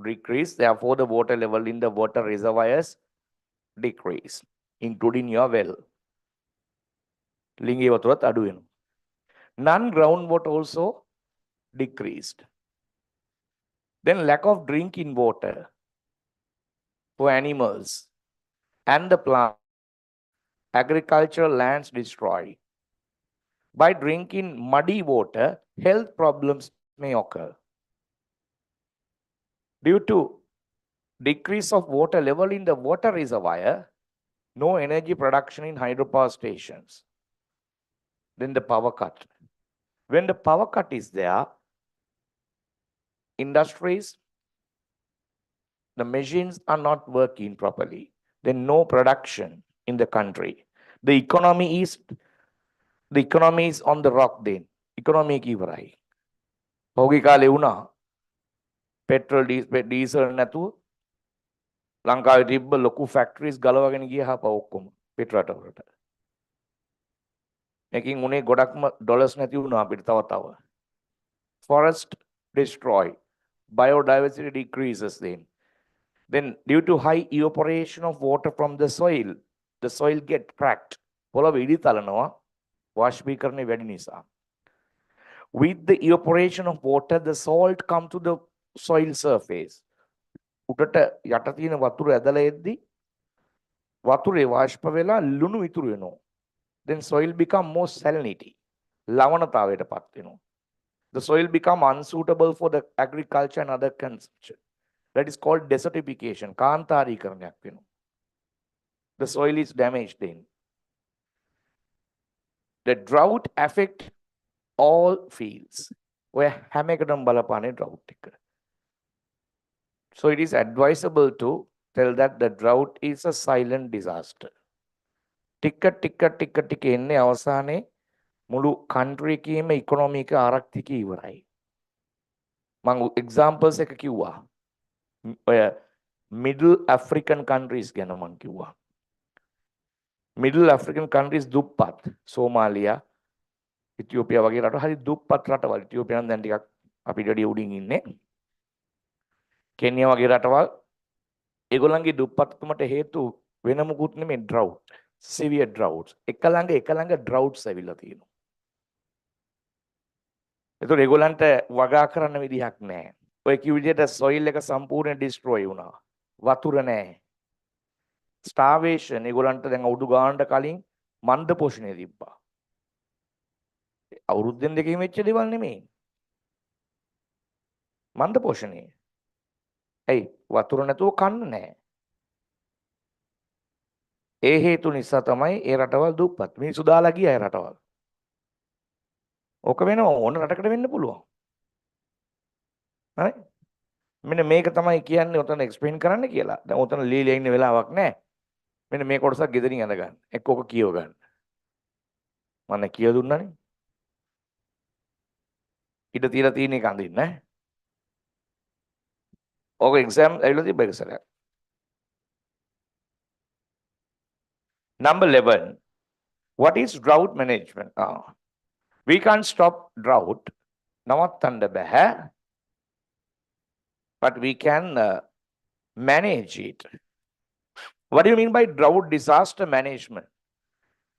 decrease, therefore the water level in the water reservoirs decrease, including your well. ලිංගී වතුරත් අඩු වෙනවා. Non-groundwater also decreased. Then lack of drinking water for animals and the plant, agricultural lands destroyed. By drinking muddy water, health problems may occur. Due to decrease of water level in the water reservoir, no energy production in hydropower stations. Then the power cut. When the power cut is there, industries, the machines are not working properly. Then no production in the country. The economy is on the rock then. Economy ki varai. Hogi kale una. Petrol, diesel නැතුව ලංකාවේ තිබ්බ ලොකු factories ගලවගෙන ගියා හප ඔක්කොම පිටරට වලට. මේකින් උනේ ගොඩක්ම ඩොලර්ස් නැති වුණා අපිට තව. Forest destroyed. Biodiversity decreases then. Then due to high evaporation of water from the soil get cracked. පොළොව ඉදි තලනවා වාෂ්පීකරණය වැඩි නිසා. With the evaporation of water, the salt come to the soil surface. උඩට යට තියෙන වතුර ඇදලා එද්දි වතුරේ වාෂ්ප වෙලා ලුණු ඉතුරු වෙනවා. Then soil become more salinity. ලවණතාවයටපත් වෙනවා. The soil become unsuitable for the agriculture and other consumption. That is called desertification. කාන්තාරීකරණයක් වෙනවා. The soil is damaged then. The drought affect all fields. ඔය හැම එකටම බලපාන්නේ drought එක. So it is advisable to tell that the drought is a silent disaster. ටික එන්නේ අවසානයේ මුළු country එකේම economic ආර්ථිකය ඉවරයි. මම examples එක කිව්වා. ඔය middle African countries ගැන මම කිව්වා. middle African countries දුප්පත්. සෝමාලියා, ඉතියෝපියා වගේ රට හරි දුප්පත් රටවල්. ඉතියෝපියා නම් දැන් ටිකක් අපිට වඩා උඩින් ඉන්නේ. කෙනියා වගේ රටවල් ඒගොල්ලන්ගේ දුප්පත්කමට හේතු වෙන මොකුත් නෙමෙයි drought. severe droughts. එක ළඟ droughts ඇවිල්ලා තියෙනවා. ඒතකොට ඒගොල්ලන්ට වගා කරන්න විදිහක් නැහැ. ඔය කිව් විදිහට soil එක සම්පූර්ණ destroy වුණා. වතුර නැහැ. starvation ඒගොල්ලන්ට දැන් අවුරුදු ගානකට කලින් මන්ද පෝෂණය තිබ්බා. අවුරුද්දෙන් දෙකකින් වෙච්ච දේවල් නෙමෙයි. මන්ද පෝෂණය. ඇයි වතුර නැතුව කන්න නැහැ. ඒ හේතු නිසා තමයි ඒ රටවල් දුප්පත්. මිනිස්සු දාලා ගියා ඒ රටවල්. ඕක වෙනවා ඕන රටකට වෙන්න පුළුවන්. හරි? මෙන්න මේක තමයි කියන්නේ උතන එක්ස්ප්ලেইন කරන්න කියලා. දැන් උතන ලීලා ඉන්න වෙලාවක් නැහැ. මෙන්න මේ කොටසක් ගෙදරින් අඳගන්න. එක්ක ඕක කියව ගන්න. මම කිය දුන්නානේ. ඊට තියලා තියෙන එක අඳින්න ඈ. ඕක එක්සෑම් ඇවිල්ලා තිබ්බ එක සරයක්. Number 11. What is drought management? We can't stop drought. නවත්තන්න බෑ. But we can manage it. What do you mean by drought disaster management?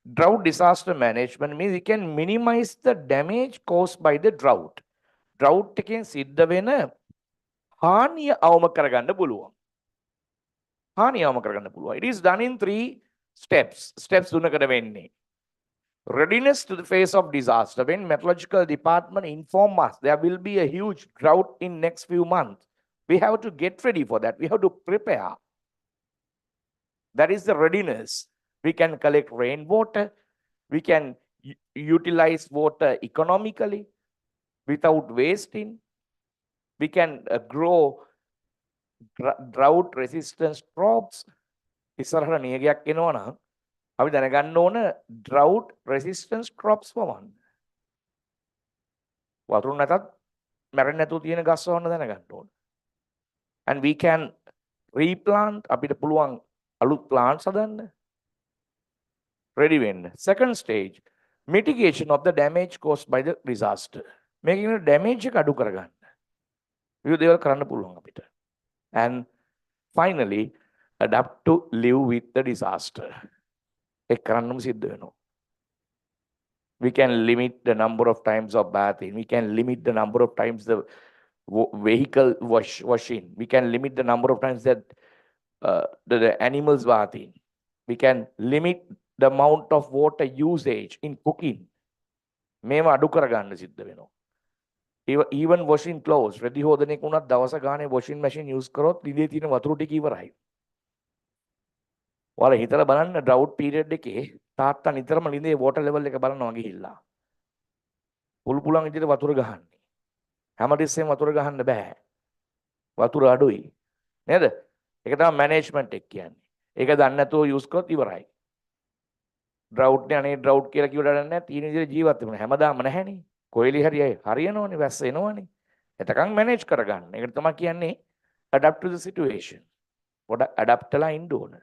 Drought disaster management means we can minimize the damage caused by the drought. Drought එකෙන් සිද්ධ වෙන හානිය අවම කරගන්න පුළුවන්. හානිය අවම කරගන්න පුළුවන්. It is done in 3 steps. Steps තුනකට වෙන්නේ. Readiness to the face of disaster. When meteorological department inform us there will be a huge drought in next few months, we have to get ready for that. We have to prepare. That is the readiness. We can collect rainwater. We can utilize water economically without wasting. We can grow drought resistant crops. ඉස්සරහට නියගයක් එනවා නම් අපි දැනගන්න ඕන drought resistant crops වවන්න. වතුර නැතත් මැරෙන්නේ නැතුව තියෙන ගස් වවන්න දැනගන්න ඕන. And we can replant අපිට පුළුවන් අලුත් plants හදන්න. Ready වෙන්න. Second stage, mitigation of the damage caused by the disaster. මේකේ damage එක අඩු කරගන්න. විවිධ දේවල් කරන්න පුළුවන් අපිට. And finally, adapt to live with the disaster. ඒක කරන්නම සිද්ධ වෙනවා. We can limit the number of times of bathing. We can limit the number of times the vehicle washing. We can limit the number of times that the animals bathing. We can limit the amount of water usage in cooking. මේව අඩු කරගන්න සිද්ධ වෙනවා. Even washing clothes. රෙදි හොදන එක උනත් දවස ගානේ washing machine use කරොත් ඉඳේ තියෙන වතුර ටික ඉවරයි. ඔයාලා හිතලා බලන්න drought period එකේ තාත්තා නිතරම ළිඳේ water level එක බලනවා ගිහිල්ලා. පුළුවන් විදිහට වතුර ගහන්නේ. හැමතිස්සෙම වතුර ගහන්න බෑ. වතුර අඩුයි. නේද? ඒක තමයි management එක කියන්නේ. ඒක දන්නේ නැතුව use කරොත් ඉවරයි. drought නේ අනේ drought කියලා කිව්වට නැහැ. තියෙන විදිහට ජීවත් වෙන්න හැමදාම නැහැනේ. කොයිලි හරියයි හරියනවනේ වැස්ස එනවනේ. එතකන් manage කරගන්න. ඒකට තමයි කියන්නේ adapt to the situation. පොඩ adapt වෙලා ඉන්න ඕන.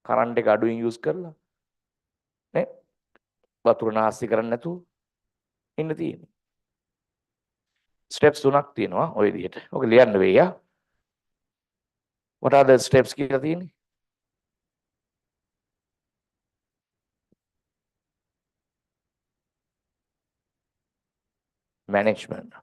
කරන්ට් එක අඩුවෙන් use කරලා නේ වතුර නාස්ති කරන්නේ නැතුව ඉන්න තියෙන්නේ. steps තුනක් තියෙනවා ওই විදිහට. ඔක ලියන්න වෙයි යා. What are the steps කියලා තියෙන්නේ? Management.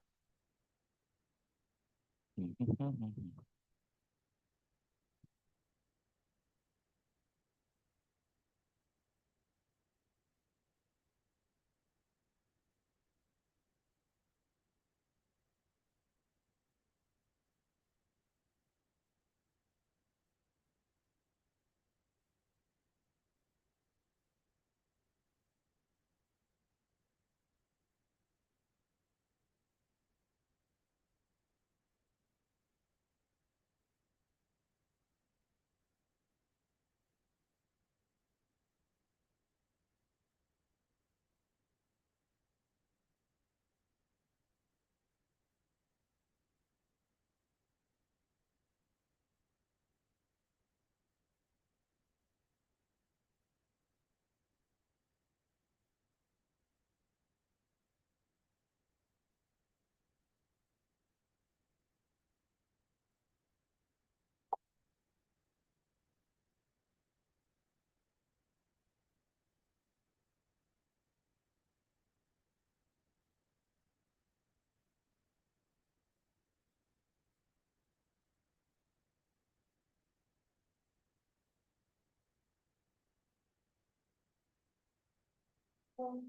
හරි.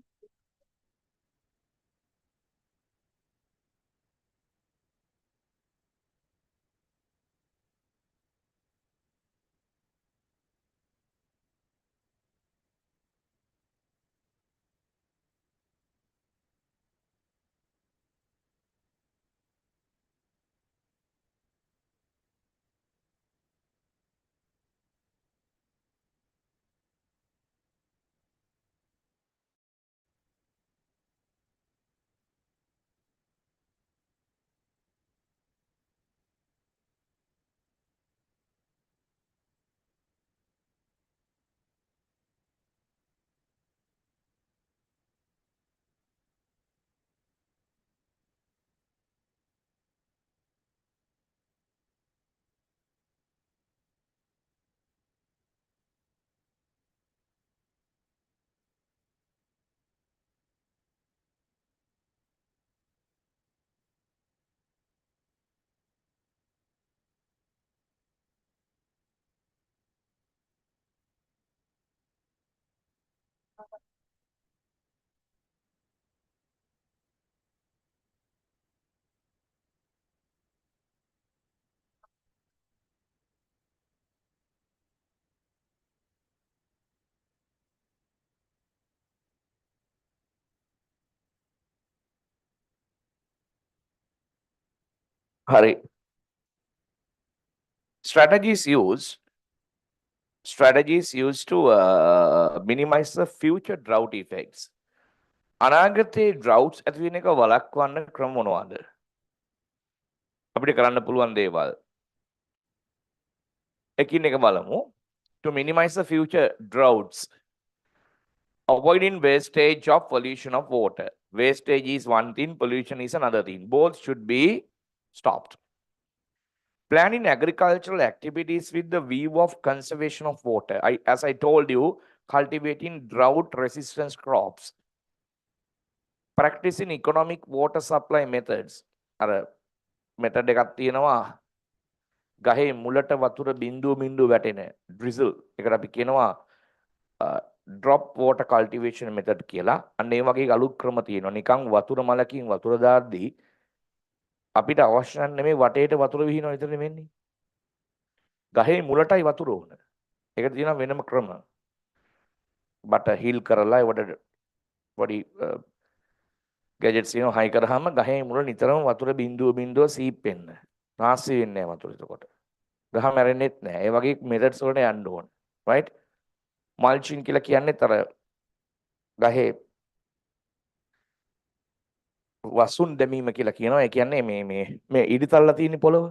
Strategies used to minimize the future drought effects. අනාගතයේ droughts ඇති වෙන එක වළක්වන්න ක්‍රම මොනවද? අපිට කරන්න පුළුවන් දේවල්. එකින් එක බලමු. To minimize the future droughts, avoiding wastage of pollution of water. Wastage is one thing, pollution is another thing. Both should be stopped. Planning agricultural activities with the view of conservation of water. As I told you, cultivating drought-resistant crops. Practicing economic water supply methods. අර method එකක් තියෙනවා. ගහේ මුලට වතුර බිඳුව බිඳුව වැටෙන drizzle. ඒකට අපි කියනවා drop water cultivation method කියලා. අන්න ඒ වගේ අලුත් ක්‍රම තියෙනවා. නිකන් වතුර මලකින් වතුර දාද්දී අපිට අවශ්‍ය නෙමෙයි වටේට වතුර විහිනවා විතර නෙමෙන්නේ. ගහේ මුලටයි වතුර ඕන. ඒකට තියෙනවා වෙනම ක්‍රම. බට හිල් කරලා ඒවට පොඩි ගැජට්ස් තියෙනවා හයි කරාම ගහේ මුල නිතරම වතුර බිඳුව බිඳුව සීප් වෙන්න. නාස්ති වෙන්නේ නැහැ වතුර එතකොට. ගහ මැරෙන්නෙත් නැහැ. ඒ වගේ මෙතඩ්ස් වලට යන්න ඕන. right? මල්චින් කියලා කියන්නේත් අර ගහේ වසුන් දැමීම කියලා කියනවා. ඒ කියන්නේ මේ ඉදිතල්ලා තියෙන පොළව.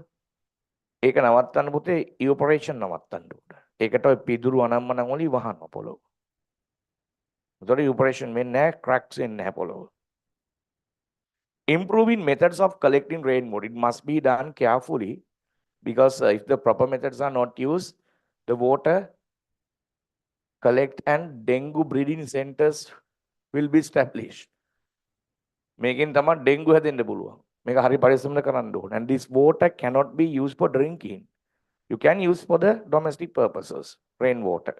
ඒක නවත්තන්න පුතේ ඉවපොරේෂන් නවත්තන්න ඕන. ඒකට ඔය පිදුරු අනම්මනම් වලින් වහන්න පොළව. උදේ ඉවපොරේෂන් වෙන්නේ නැහැ, ක්‍රැක්ස් වෙන්නේ නැහැ පොළව. Improving methods of collecting rainwater. It must be done carefully because if the proper methods are not used, the water collect and dengue breeding centers will be established. මේකෙන් තමයි ඩෙන්ගු හැදෙන්න පුළුවන්. මේක හරි පරිස්සමෙන් කරන්න ඕන. And this water cannot be used for drinking. You can use for the domestic purposes, rainwater.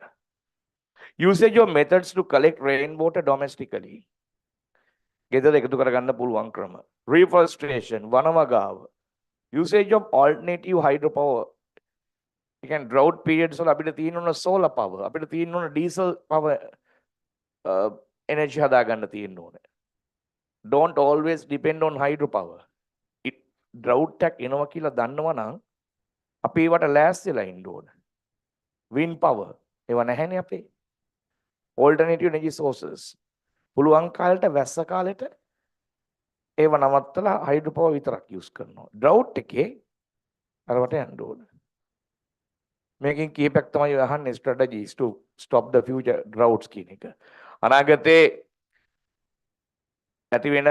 Usage of methods to collect rainwater domestically. ගෙදර එකතු කරගන්න පුළුවන් ක්‍රම. Reforestation, වනවගාව. Usage of alternative hydropower. You can drought periods වල අපිට තියෙන්න ඕන solar power. අපිට තියෙන්න ඕන diesel power energy හදාගන්න තියෙන්න ඕනේ. Don't always depend on hydropower. Drought එකක් එනවා කියලා දන්නවා නම් අපි ඒවට ලෑස්තිලා ඉන්න ඕන. Wind power ඒව නැහැනේ අපේ. Alternative energy sources. පුළුවන් කාලෙට වැස්ස කාලෙට ඒව නවත්තලා hydropower විතරක් use කරනවා. drought එකේ අරවට යන්න ඕන. මේකෙන් කීපයක් තමයි අහන්නේ strategies to stop the future droughts කියන එක. අනාගතේ ඇති වෙන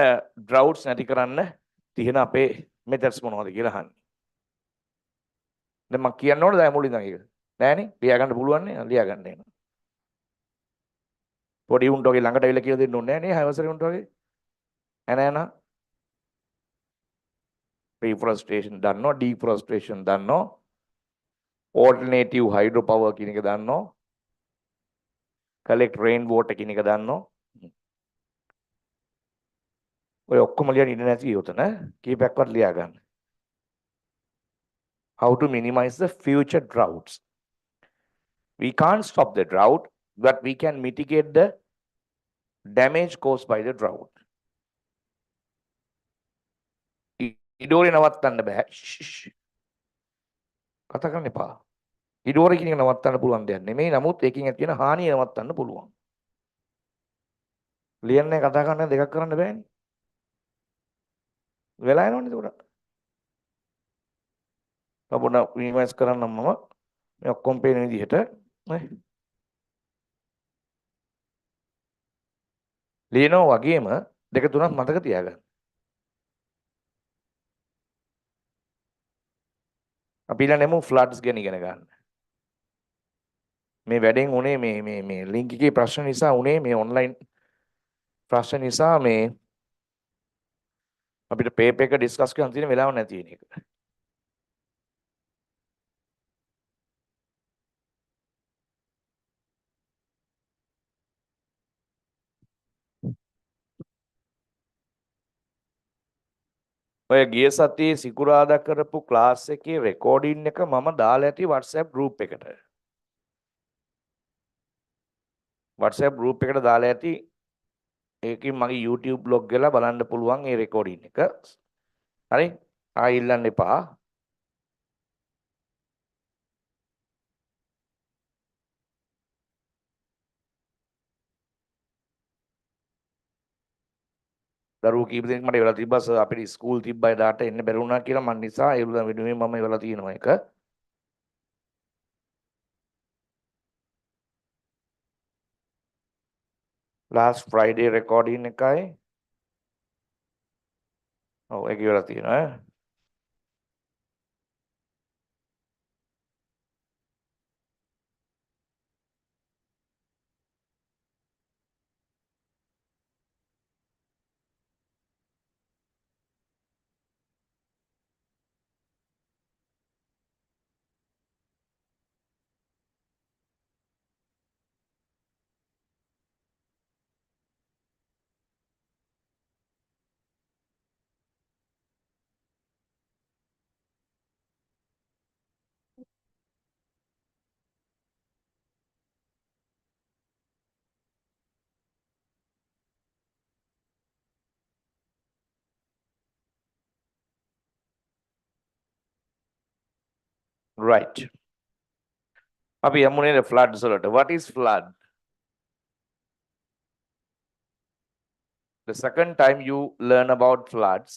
droughts නැති කරන්න තියෙන අපේ methods මොනවද කියලා අහන්නේ. දැන් මම කියන්න ඕනද දැන් මුලින්ම ඒක? නෑනේ. ලියා ගන්න පුළුවන් නේ. ලියා ගන්න එනවා. පොඩි උන්ට වගේ ළඟට ඇවිල්ලා කියලා දෙන්න ඕනේ නෑ නේ. 6 වසරේ උන්ට වගේ. නෑ. Reforestation දන්නෝ, deforestation දන්නෝ, alternative hydropower කියන එක දන්නෝ, collect rainwater කියන එක දන්නෝ. ඔය ඔක්කොම ලියන්න ඉන්න නැති යොතන කීපයක්වත් ලියා ගන්න. How to minimize the future droughts. We can't stop the drought, but we can mitigate the damage caused by the drought. ඉඩෝරේ නවත්තන්න බෑ. කතා කරන්න එපා. ඉඩෝරේ කියන එක නවත්තන්න පුළුවන් දෙයක් නෙමෙයි. නමුත් ඒකෙන් ඇති වෙන හානිය නවත්තන්න පුළුවන්. ලියන්නේ කතා කරන්න දෙකක් කරන්න බෑනේ. වෙලා යනවනේ ඒකට. අපොන මිනිමයිස් කරන්නම් මම මේ ඔක්කොම පේන විදිහට නේ. ලියනවා වගේම දෙක තුනක් මතක තියාගන්න. අපි ඊළඟ ෆ්ලඩ්ස් ගැන ඉගෙන ගන්න. මේ වැඩෙන් උනේ මේ ලින්ක් එකේ ප්‍රශ්න නිසා උනේ මේ ඔන්ලයින් ප්‍රශ්න නිසා මේ අපිට පේපර් එක ඩිස්කස් කරන්න තියෙන වෙලාව නැති වෙන එක. ඔය ගිය සතියේ සිකුරාදා කරපු ක්ලාස් එකේ රෙකෝඩින් එක මම දාලා ඇති WhatsApp group එකට. WhatsApp group එකට දාලා ඇති ඒකෙන් මගේ YouTube blog ගලා බලන්න පුළුවන් ඒ රෙකෝඩින් එක. හරි? ආයෙ ඉල්ලන්න එපා. දරුවෝ කීප දෙනෙක් මට එවලා තිබ්බා සර් අපිට ස්කූල් තිබ්බා එදාට එන්න බැරි වුණා කියලා මන් නිසා ඒ වෙනුවෙන් මම එවලා තියෙනවා ඒක. last Friday recording එකයි. ඔව් ඒක ඉවරලා තියෙනවා ඈ. Right. අපි යමුනේ floods වලට. What is flood? The second time you learn about floods,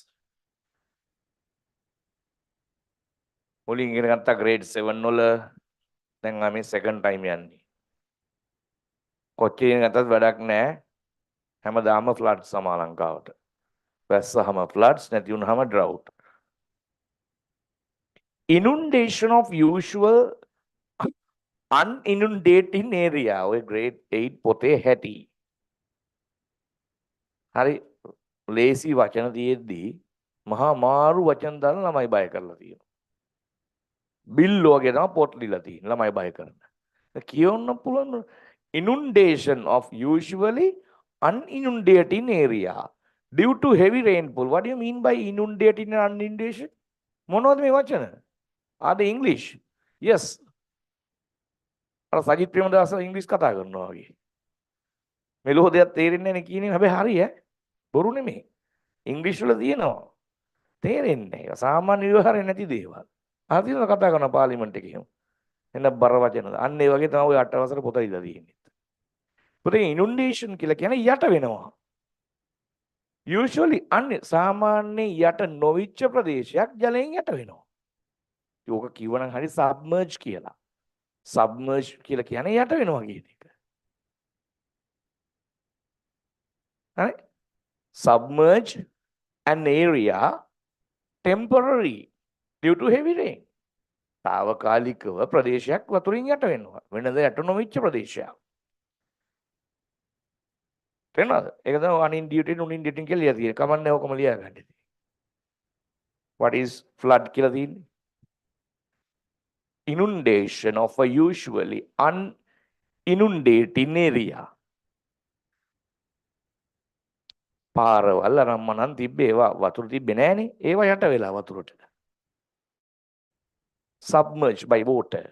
මුලින් ඉගෙන ගත්තා grade 7 වල දැන් අපි second time යන්නේ. කොච්චර ඉගෙන ගත්තත් වැඩක් නැහැ. හැමදාම floods සමා ලංකාවට. වැස්සහම floods නැති වුනහම drought. Inundation of usual uninundating area. ඔය grade 8 පොතේ හැටි. හරි ලේසි වචන තියෙද්දි මහා මාරු වචන දාලා ළමයි බය කරලා තියෙනවා. බිල්ලෝ වගේ තමයි පොත් ලියලා තියෙන්නේ ළමයි බය කරන. කියවන්න පුළුවන් inundation of usually uninundating area due to heavy rainfall. What do you mean by inundating and inundation? මොනවද මේ වචන? Are they English? Yes. අර සජිත් ප්‍රේමදාස ඉංග්‍රීසි කතා කරනවා වගේ. මෙලෝ දෙයක් තේරෙන්නේ නැහැ කියන්නේ හැබැයි හරි ඈ. බොරු නෙමෙයි. ඉංග්‍රීසි වල තියෙනවා. තේරෙන්නේ නැහැ. සාමාන්‍ය විවහාරේ නැති දේවල්. ආදින කතා කරන පාර්ලිමේන්තු එකේ. එන්න බර වචන. අන්න ඒ වගේ තමයි ඔය 8 වසර පොත ඉදලා තියෙන්නේ. පොතේ inundation කියලා කියන්නේ යට වෙනවා. usually සාමාන්‍ය යට නොවිච්ච ප්‍රදේශයක් ජලයෙන් යට වෙනවා. ඒක කිව්වනම් හරි submerge කියලා. submerge කියලා කියන්නේ යට වෙනවා කියන එක. හරි? Submerge an area temporary due to heavy rain. తాවකාලිකව ප්‍රදේශයක් වතුරින් යට වෙනවා. වෙනද යට නොවිච්ච ප්‍රදේශයක්. තේරෙනවද? ඒක තමයි uninundated uninundating කියලා ලියලා තියෙන්නේ. කමන්නේ ඕකම ලියා ගන්න. What is flood කියලා තියෙන්නේ? Inundation of a usually uninundating area. පාරවල් අරම්මනම් තිබ්බේ ඒවා වතුර තිබ්බේ නෑනේ. ඒවා යට වෙලා වතුරට. Submerged by water.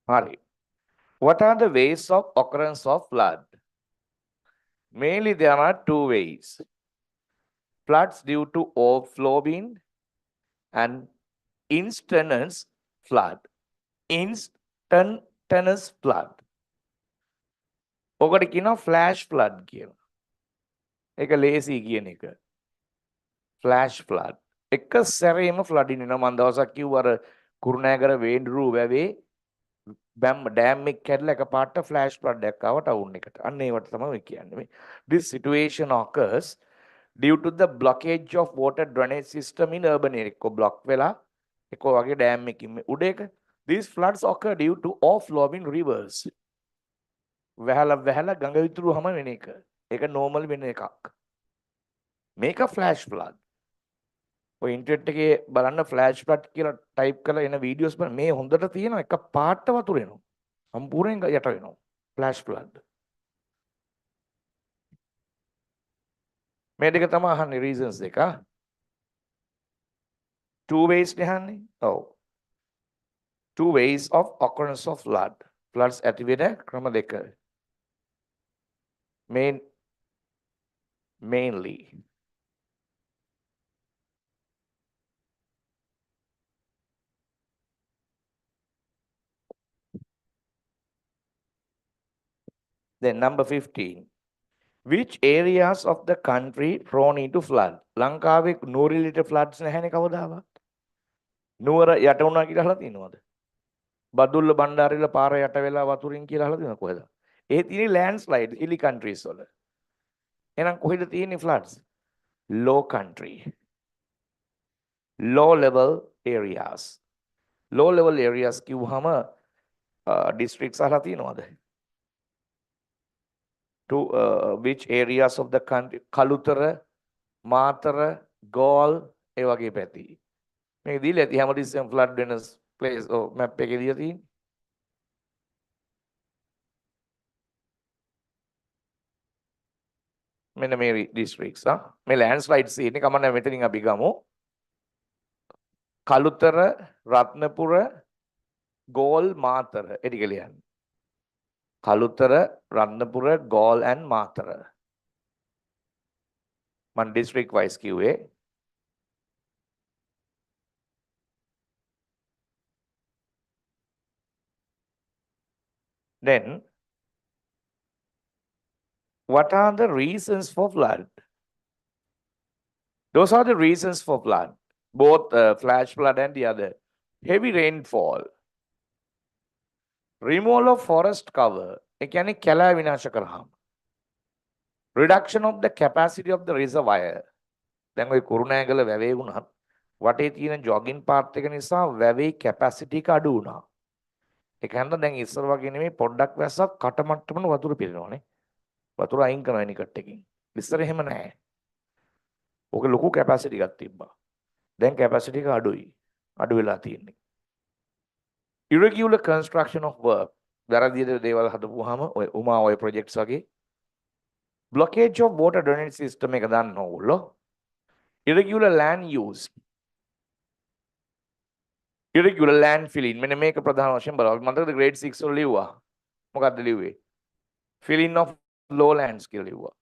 හරි. What are the ways of occurrence of flood? Mainly there are two ways. Floods due to overflowing and instantaneous flood. Instantaneous flood. ඔකට කියනවා flash flood කියලා. ඒක ලේසි කියන එක. Flash flood. එක සැරේම flood ඉන්න මම දවසක් කිව්වා අර කුරුණෑගල වේන්ඩරු වැවේ ඩෑම් එක කැඩලා එකපාරට flash flood එකක් ආව ටවුන් එකට. අන්න ඒවට තමයි කියන්නේ. This situation occurs due to the blockage of water drainage system in urban area. එක්ක block වෙලා එක්ක වගේ ඩෑම් එකකින් උඩ එක. These floods occur due to overflowing rivers. වැහලා ගඟ විතුරුවම වෙන එක. ඒක normal වෙන එකක්. මේක flash flood. ඔය ඉන්ටර්නෙට් එකේ බලන්න flash flood කියලා ටයිප් කරලා එන වීඩියෝස් බලන්න මේ හොඳට තියෙන එක පාට වතුර එනවා. සම්පූර්ණයෙන් යට වෙනවා. flash flood. මේ දෙක තමයි අහන්නේ reasons දෙක. Two ways නේ. ඔව්. Two ways of occurrence of flood. Floods ඇති වෙන ක්‍රම දෙක. Mainly. Then number 15. Which areas of the country prone into flood? ලංකාවේ නුවරඑළියට floods නැහැනේ කවදාවත්. නුවර යට වුණා කියලා අහලා තියෙනවද? බදුල්ල බණ්ඩාරිල පාර යට වෙලා වතුරින් කියලා අහලා තියෙනවද කොහෙද? ඒ තියෙන්නේ landslide hilly countries වල. එහෙනම් කොහෙද තියෙන්නේ floods? Low country. Low level areas. Low level areas කිව්වහම districts අහලා තියෙනවද? To which areas of the country? Kalutara, Matara, Gaul, ඒ වගේ පැති. මේක දීලා ඇති හැමතිස්සෙම flood වෙන place map එකේ දීලා තියෙන්නේ. මෙන්න මේ districts මේ landslides තියෙන්නේ කමන්න මෙතනින් අපි ගමු. කලුතර, රත්නපුර, ගෝල්, මාතර. ඒ ටික ලියන්න. කලුතර, රත්නපුර, ගෝල් and මාතර. මම district wise කිව්වේ. Then what are the reasons for flood? Those are the reasons for flood. Both flash flood and the other. Heavy rainfall. Removal of forest cover. ඒ කියන්නේ කැලෑ විනාශ කරාම. Reduction of the capacity of the reservoir. දැන් ওই කුරුණෑගල වැවේ වුණත් වටේ තියෙන jogging පාත් එක නිසා වැවේ capacity එක අඩු වුණා. ඒක හන්ද දැන් ඉස්සර වගේ නෙමෙයි පොඩ්ඩක් වැස්සක් කටමට්ටමන වතුර පිරෙනවානේ. වතුර අයින් කරනවා නිකට් එකකින්. ඉස්සර එහෙම නැහැ. ඕක ලොකු capacity එකක් තිබ්බා. දැන් capacity එක අඩුයි. අඩු වෙලා තියෙන්නේ. Irregular construction of work. වැරදි දේවල් හදපුවාම ඔය උමා ඔය projects වගේ. Blockage of water drainage system එක දන්න ඕගොල්ලෝ. Irregular land use. Irregular land filling. මෙන්න මේක ප්‍රධාන වශයෙන් බලන්න. මතකද grade 6 වල ලිව්වා. මොකක්ද ලිව්වේ? Filling of lowlands කියලා ලිව්වා.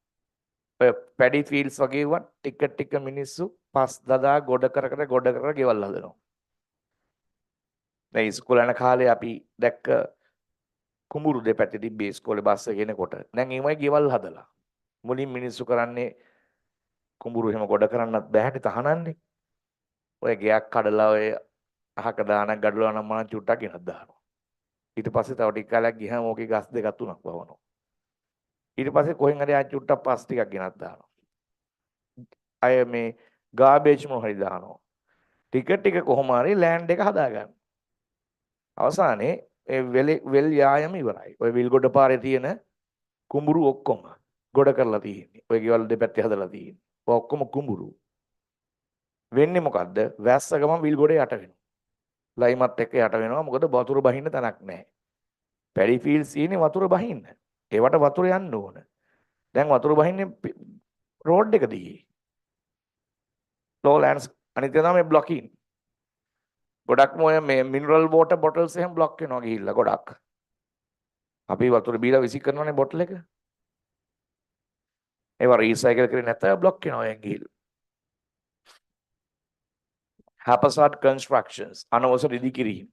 ඔය පැඩි ෆීල්ඩ්ස් වගේ වන් ටික මිනිස්සු පස් දදා ගොඩ කර ගෙවල් හදනවා. දැන් ඉස්කෝලේ යන කාලේ අපි දැක්ක කුඹුරු දෙපැත්තේ තිබ්බේ ඉස්කෝලේ බස් එක එනකොට. දැන් ඒවයි ගෙවල් හදලා. මුලින් මිනිස්සු කරන්නේ කුඹුරු එහෙම ගොඩ කරන්නත් බෑනේ තහනන්නේ. ඔය ගෙයක් කඩලා ඔය අහක දානක් ගඩොලා නම් මනම් චුට්ටක් ගෙනත් දානවා. ඊට පස්සේ තව ටික කාලයක් ගියාම ඕකේ ගස් දෙකක් තුනක් වවනවා. ඊට පස්සේ කොහෙන් හරි ආ චුට්ටක් පස් ටිකක් ගෙනත් දානවා. අය මේ ගාබේජ් මොහරි දානවා. ටික කොහොම හරි ලෑන්ඩ් එක හදාගන්න. අවසානයේ ඒ වෙල් යායම ඉවරයි. ඔය විල්ගොඩ පාරේ තියෙන කුඹුරු ඔක්කොම ගොඩ කරලා තියෙන්නේ. ඔය ගෙවල් දෙපැත්තේ හදලා තියෙන්නේ. ඔය ඔක්කොම කුඹුරු. වෙන්නේ මොකද්ද? වැස්ස ගමන් විල්ගොඩ යට වෙනවා. ලයිමත් එක්ක යට වෙනවා. මොකද වතුර බහින්න තැනක් නැහැ. පැඩි ෆීල්ඩ්ස් තියෙන්නේ වතුර බහින්න. ඒවට වතුර යන්න ඕන. දැන් වතුර බහින්නේ රෝඩ් එක දිගේ. ලෝලෑන්ඩ්ස් අනිත් එක තමයි බ්ලොකින්. ගොඩක්ම ඔය මේ මිනරල් වෝටර් බොටල්ස් එහෙම බ්ලොක් වෙනවා ගිහිල්ලා ගොඩක්. අපි වතුර බීලා විසි කරනවානේ බොටල් එක. ඒවා රීසයිකල් කරේ නැත්නම් බ්ලොක් වෙනවා එන් ගිහිල්ලා. haphazard constructions අනවසර ඉදි කිරීම.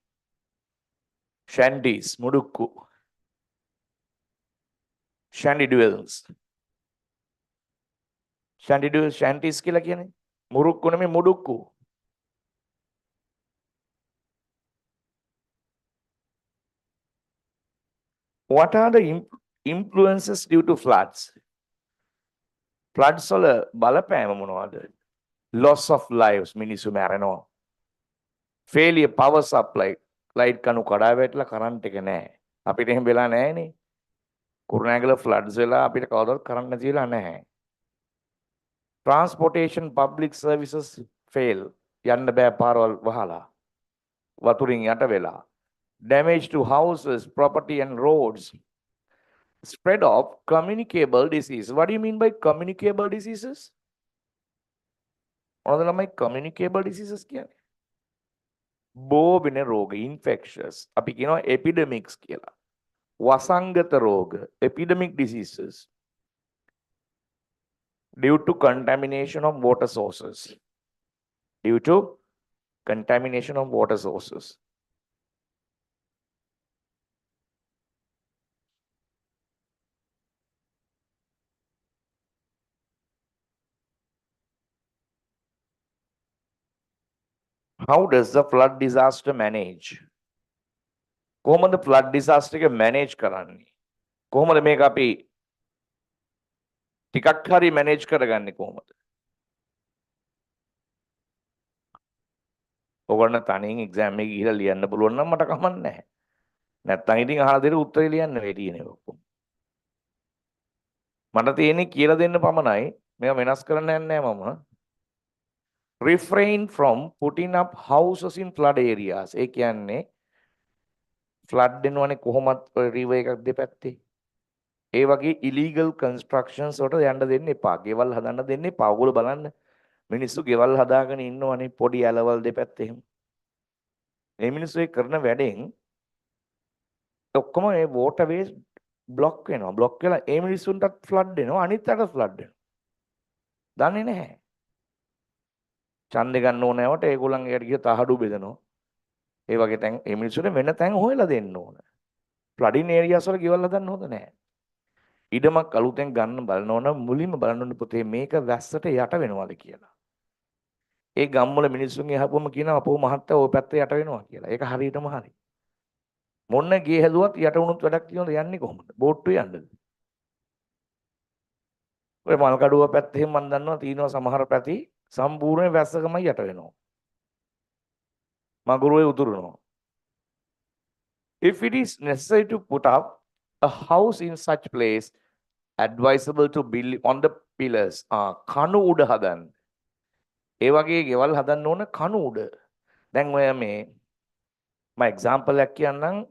shanties මුඩුක්කු. shanty dwellings. shanty dwellings shanties කියලා කියන්නේ මුරුක්කු නෙමෙයි මුඩුක්කු. What are the influences due to floods? Floods වල බලපෑම මොනවද? Loss of lives මිනිස්සු මැරෙනවා. Failure power supply light කණු කඩා වැටලා කරන්ට් එක නැහැ. අපිට එහෙම වෙලා නැහැනේ. කුරුණෑගල floods වෙලා අපිට කවදාවත් කරන්ට් නැති වෙලා නැහැ. Transportation public services fail. යන්න බෑ පාරවල් වහලා. වතුරින් යට වෙලා. Damage to houses, property and roads. Spread of communicable disease. What do you mean by communicable diseases? මොනවද ළමයි communicable diseases කියන්නේ? බෝ වෙන රෝග infectious. අපි කියනවා epidemics කියලා. වසංගත රෝග epidemic diseases. Due to contamination of water sources. Due to contamination of water sources. How does the flood disaster manage? කොහොමද flood disaster එක manage කරන්නේ? කොහොමද මේක අපි ටිකක් හරි manage කරගන්නේ කොහොමද? ඔයගොල්ලෝ තනියෙන් exam එක ගිහලා ලියන්න පුළුවන් නම් මට කමක් නැහැ. නැත්තම් ඉතින් අහලා දෙන උත්තරේ ලියන්න වෙයි තියෙන්නේ ඔක්කොම. මට තියෙන්නේ කියලා දෙන්න පමණයි. මේක වෙනස් කරන්න යන්නේ නැහැ මම. Refrain from putting up houses in flood areas. ඒ කියන්නේ flood වෙනවනේ කොහොමත් river එකක් දෙපැත්තේ. ඒ වගේ illegal constructions වලට යන්න දෙන්න එපා. ගෙවල් හදන්න දෙන්න එපා. ඔයගොල්ලෝ බලන්න මිනිස්සු ගෙවල් හදාගෙන ඉන්නවනේ පොඩි ඇලවල් දෙපැත්තේ එහෙම. මේ මිනිස්සු ඒ කරන වැඩෙන් ඔක්කොම මේ waterways block වෙනවා. block වෙලා ඒ මිනිස්සුන්ටත් flood වෙනවා. අනිත් අයට flood වෙනවා. දන්නේ නැහැ. ඡන්දේ ගන්න ඕනෑවට ඒගොල්ලන්ගේට ගිහ තහඩු බෙදනවා. ඒ වගේ තැන් මේ මිනිස්සුන්ට වෙන තැන් හොයලා දෙන්න ඕන. flooding areas වල ගෙවල් හදන්න හොඳ නැහැ. ඉඩමක් අලුතෙන් ගන්න බලනවා නම් මුලින්ම බලන්න ඕනේ පුතේ මේක වැස්සට යට වෙනවද කියලා. ඒ ගම්වල මිනිස්සුන්ගේ අහපුවම කියනවා අපෝ මහත්තයා ওই පැත්තේ යට වෙනවා කියලා. ඒක හරියටම හරි. මොන්න ගේ හැදුවත් යට වුණොත් වැඩක් තියනද යන්නේ කොහොමද? බෝට්ටුවේ යන්නද? ඔය මල්කඩුව පැත්තේ මම දන්නවා තියෙනවා සමහර පැති සම්පූර්ණ වැස්සකමයි යට වෙනවා. මගුරුවේ උතුරනවා. If it is necessary to put up a house in such place, advisable to build on the pillars. කණු උඩ හදන්න. ඒ වගේ ගෙවල් හදන්න ඕන කණු උඩ. දැන් ඔය මේ මම එක්සැම්පල් එකක් කියන්නම්.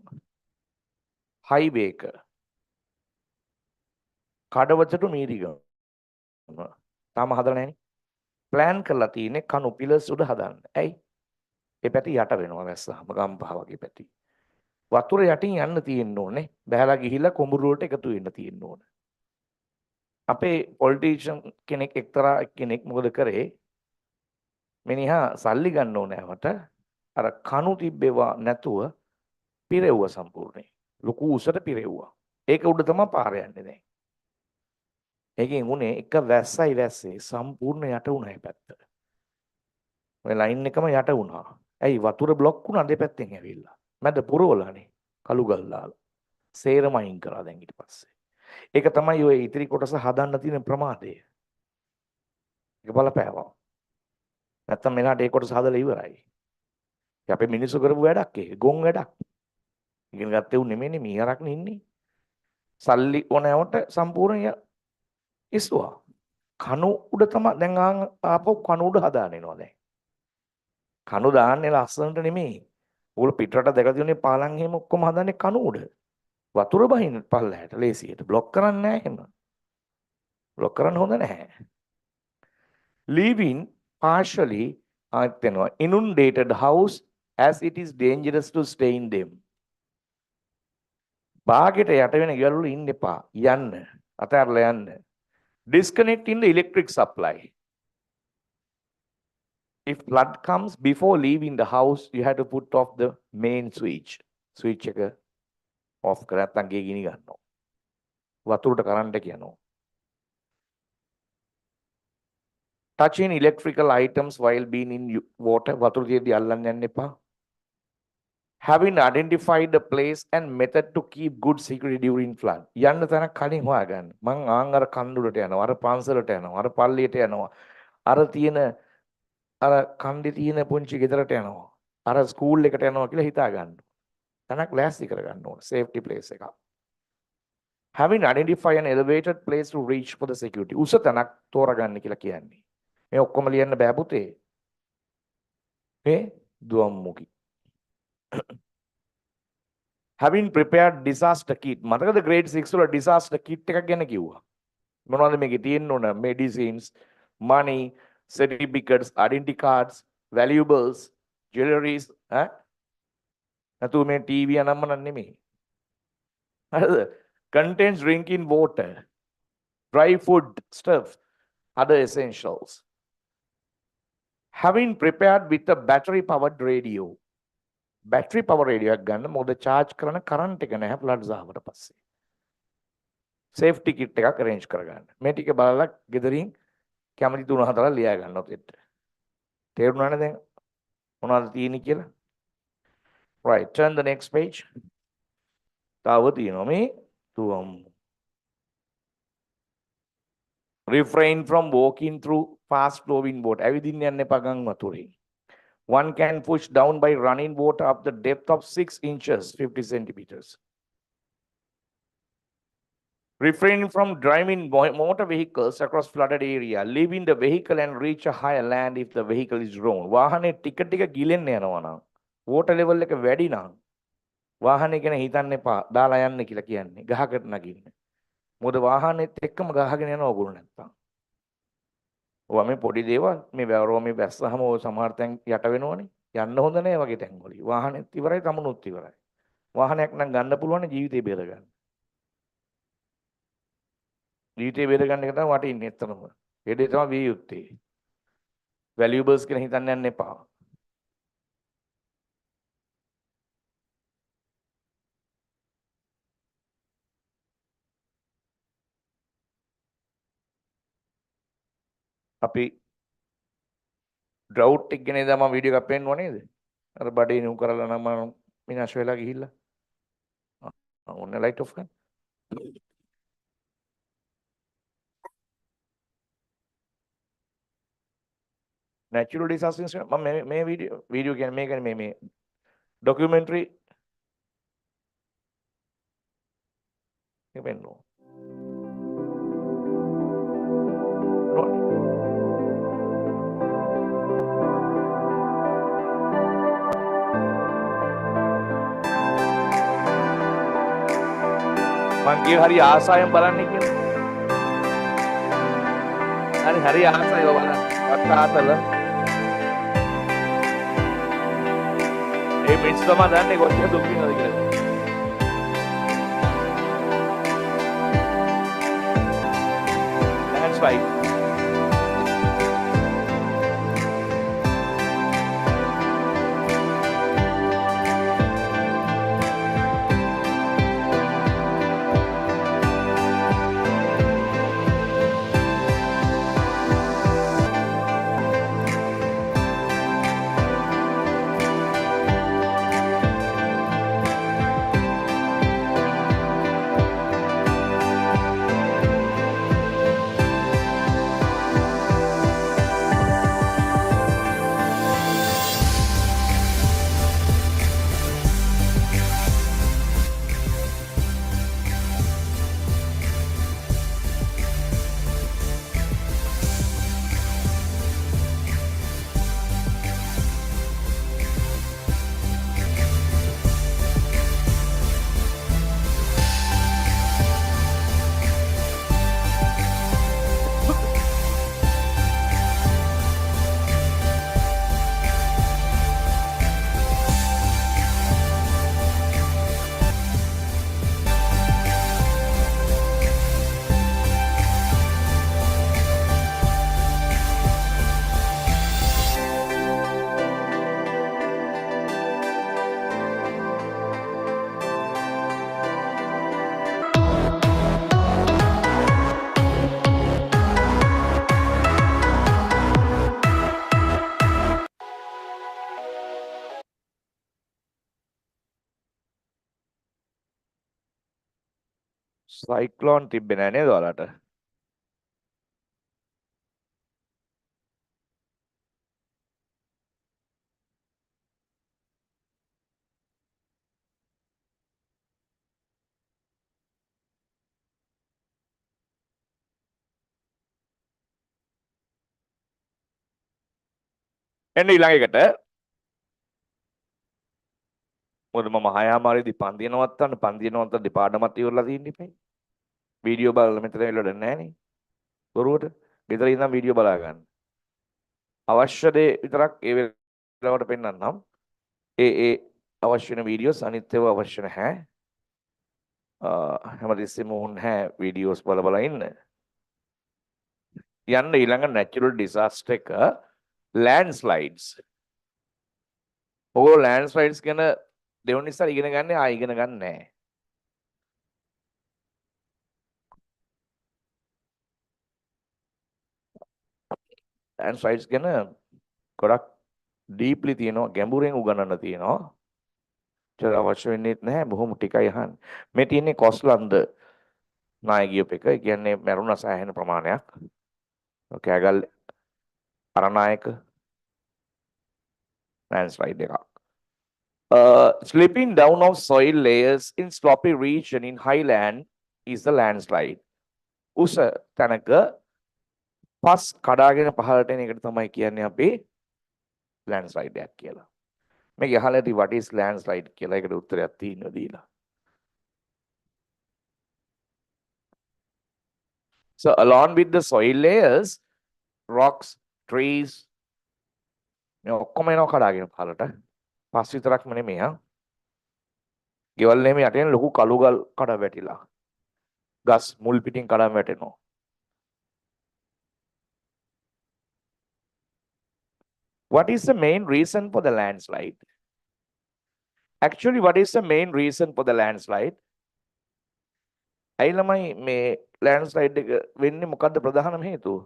හයිවේ එක. කඩවතට මීරිගම. තාම හදලා නැහැනේ. ප්ලෑන් කරලා තියෙන්නේ කණු පිලර්ස් උඩ හදන්න. ඇයි? ඒ පැති යට වෙනවා වැස්සාම ගම්පහ වගේ පැති. වතුර යටින් යන්න තියෙන්න ඕනේ. බහැලා ගිහිල්ලා කොඹුරු වලට එකතු වෙන්න තියෙන්න ඕනේ. අපේ පොලිටිෂන් කෙනෙක් එක්තරා කෙනෙක් මොකද කරේ? මිනිහා සල්ලි ගන්න ඕනෑවට අර කණු තිබ්බේවා නැතුව පිරෙව්වා සම්පූර්ණයෙන්. ලොකු උසට පිරෙව්වා. ඒක උඩ තමයි පාර යන්නේ දැන්. ඒකෙන් උනේ එක වැස්සේ සම්පූර්ණ යට වුණා ඒ පැත්ත. ඔය ලයින් එකම යට වුණා. ඇයි වතුර බ්ලොක් වුණා දෙපැත්තෙන් ඇවිල්ලා. මැද පුරවලානේ කළු ගල් දාලා. සේරම අයින් කරා දැන් ඊට පස්සේ. ඒක තමයි ඔය ඉතිරි කොටස හදන්න තියෙන ප්‍රමාදය. ඒක බලපෑවා. නැත්තම් මෙලහට ඒ කොටස හදලා ඉවරයි. ඒ අපේ මිනිස්සු කරපු වැඩක් ඒක. ගොන් වැඩක්. ඉගෙන ගත්තේ උන් නෙමෙයිනේ මීහරක් නේ ඉන්නේ. සල්ලි ඕනෑවට සම්පූර්ණ ඉස්සුවා. කණු උඩ තමයි දැන් ආපහු කණු උඩ හදාගෙන එනවා දැන්. කණු දාන්නේ ලස්සනට නෙමෙයි. උගල පිටරට දැකලා තියෙන්නේ පාලම් එහෙම ඔක්කොම හදන්නේ කණු උඩ. වතුර බහින්න පල්ලහැට ලේසියට බ්ලොක් කරන්නේ නැහැ එහෙම. බ්ලොක් කරන්න හොඳ නැහැ. Living partially inundated house as it is dangerous to stay in them. බාගෙට යට වෙන ගෙවල් වල ඉන්න එපා. යන්න. අතහැරලා යන්න. Disconnecting the electric supply. If flood comes before leaving the house, you have to put off the main switch. Switch එක off කර නැත්නම් ගේ ගිනි ගන්නවා. වතුරට කරන්ට් එක යනවා. Touching electrical items while being in water. වතුර තියදී අල්ලන්න යන්න එපා. Having identified the place and method to keep good security during flood. යන්න තැනක් කලින් හොයාගන්න. මං ආන් අර කන්දුලට යනවා, අර පන්සලට යනවා, අර පල්ලියට යනවා. අර තියෙන අර කන්දේ තියෙන පුංචි ගෙදරට යනවා. අර ස්කූල් එකට යනවා කියලා හිතා ගන්න. තැනක් ලෑස්ති කරගන්න ඕන. safety place එකක්. Having identified an elevated place to reach for the security. උස තැනක් තෝරගන්න කියලා කියන්නේ. මේ ඔක්කොම ලියන්න බෑ පුතේ. මේ දුවම්මුකි. Having prepared disaster kit. මතකද grade 6 වල disaster kit එකක් ගැන කිව්වා. මොනවද මේකේ තියෙන්න ඕන? Medicines, money, certificates, identity cards, valuables, jewelries, ඈ? නැතු මේ TV අනම්මන නෙමෙයි. හරිද? Contains drinking water, dry food stuff, other essentials. Having prepared with a battery powered radio. Battery power radio එකක් ගන්න. මොකද charge කරන current එක නැහැ floods ආවට පස්සේ. Safety kit එකක් arrange කරගන්න. මේ ටික බලලා ගෙදරින් කැමති 3-4 ලියා ගන්න ඔතෙට. තේරුණානේ දැන් මොනවද තියෙන්නේ කියලා? Right, turn the next page. තව තියෙනවා මේ තුවම්. Refrain from walking through fast flowing water. ඇවිදින්න යන්න එපා ගම් වතුරේ. One can push down by running water up the depth of 6 inches, 50 centimeters. Refrain from driving motor vehicles across flooded area, leaving the vehicle and reach a higher land if the vehicle is drowned. වාහනේ ටික ගිලෙන්න යනවා නම්, water level එක වැඩි නම්, වාහනේ ගැන හිතන්න එපා. දාලා යන්න කියලා කියන්නේ. ගහකට නගින්න. මොකද වාහනේත් එක්කම ගහගෙන යනවා ඕගොල්ලෝ නැත්තම්. ඔවා මේ පොඩි දේවල් මේ වැවරෝමේ බැස්සහම ඔය සමහර තැන් යට වෙනවනේ. යන්න හොඳ නැහැ වගේ තැන් වල. වාහනේත් ඉවරයි, තමුණුත් ඉවරයි. වාහනයක් නම් ගන්න පුළුවන් ජීවිතේ බේර ගන්න. ජීවිතේ බේර ගන්න එක තමයි වටින්නේ එතනම. ඒ දේ තමයි විය යුත්තේ. valuables කියලා හිතන්න යන්න එපා. අපි drought එක ගැන දැන් මම වීඩියෝ එකක් පෙන්නුවා නේද? අර බඩේ නුම් කරලා නම් මම විනාශ වෙලා ගිහිල්ලා. ඔන්න ලයිට් ඔෆ් කරන්න. natural disasters මම මේ වීඩියෝ කියන්නේ මේ කියන්නේ මේ documentary එක පෙන්නුවා. මං කිය හරි ආසාවෙන් බලන්නේ කියලා. හරි ආසාවෙන් බලන්න. වත්තාතල. ඒ මිනිස්සු තමයි දන්නේ කොච්චර දුක් විඳනවද කියලා. landslide. Cyclone තිබ්බේ නෑ නේද ඔයාලට? එන්න ඊළඟ එකට. මොකද මම 6:00 පන්තිය නවත්තන්න පාඩමත් ඉවරලා තියෙන්නේ ඉතින්. වීඩියෝ බලලා මෙතන එල්ලඩ නෑනේ. බොරුවට. ගෙදර ඉඳන් වීඩියෝ බලා ගන්න. අවශ්‍ය දේ විතරක් ඒ වෙලාවට පෙන්නන්නම්. ඒ අවශ්‍ය වෙන වීඩියෝස් අනිත් ඒවා අවශ්‍ය නැහැ. හැමතිස්සෙම ඕන නැහැ වීඩියෝස් බල බල ඉන්න. යන්න ඊළඟ natural disaster එක landslides. ඔයගොල්ලෝ landslides ගැන දෙවන නිසා ඉගෙන ගන්න ඉගෙන ගන්න නැහැ. landslides ගැන ගොඩක් deeply තියෙනවා ගැඹුරෙන් උගන්වන්න තියෙනවා. ඒක අවශ්‍ය වෙන්නේ නැහැ බොහොම ටිකයි අහන්න. මේ තියෙන්නේ කොස්ලන්ද නායකයෝ එක. ඒ කියන්නේ මරුණ සෑහෙන ප්‍රමාණයක්. කෑගල් අරනායක landslide එකක්. Slipping down of soil layers in sloppy region in highland is the landslide. උස තැනක පස් කඩාගෙන පහළට එන එකට තමයි කියන්නේ අපි landslide එකක් කියලා. මේක අහලා ඇති what is landslide කියලා ඒකට උත්තරයක් තියෙනවා දීලා. So along with the soil layers, rocks, trees මේ ඔක්කොම එනවා කඩාගෙන පහළට. පස් විතරක්ම නෙමෙයි හා. ගෙවල් නෙමෙයි යටින් ලොකු කළු ගල් කඩ වැටිලා. ගස් මුල් පිටින් කඩන් වැටෙනවා. What is the main reason for the landslide? Actually, what is the main reason for the landslide? ඇයි ළමයි මේ landslide එක වෙන්නේ මොකද්ද ප්‍රධානම හේතුව?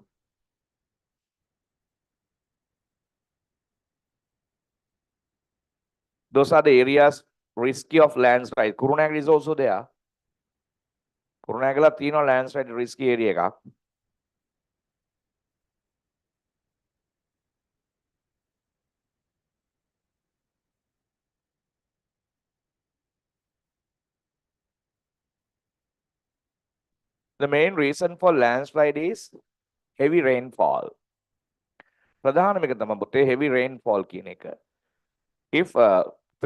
Those are the areas risky of landslide. Kurunagala is also there. Kurunagala තියෙනවා landslide risky area එකක්. The main reason for landslide is heavy rainfall. ප්‍රධානම එක තමයි පුතේ heavy rainfall කියන එක. If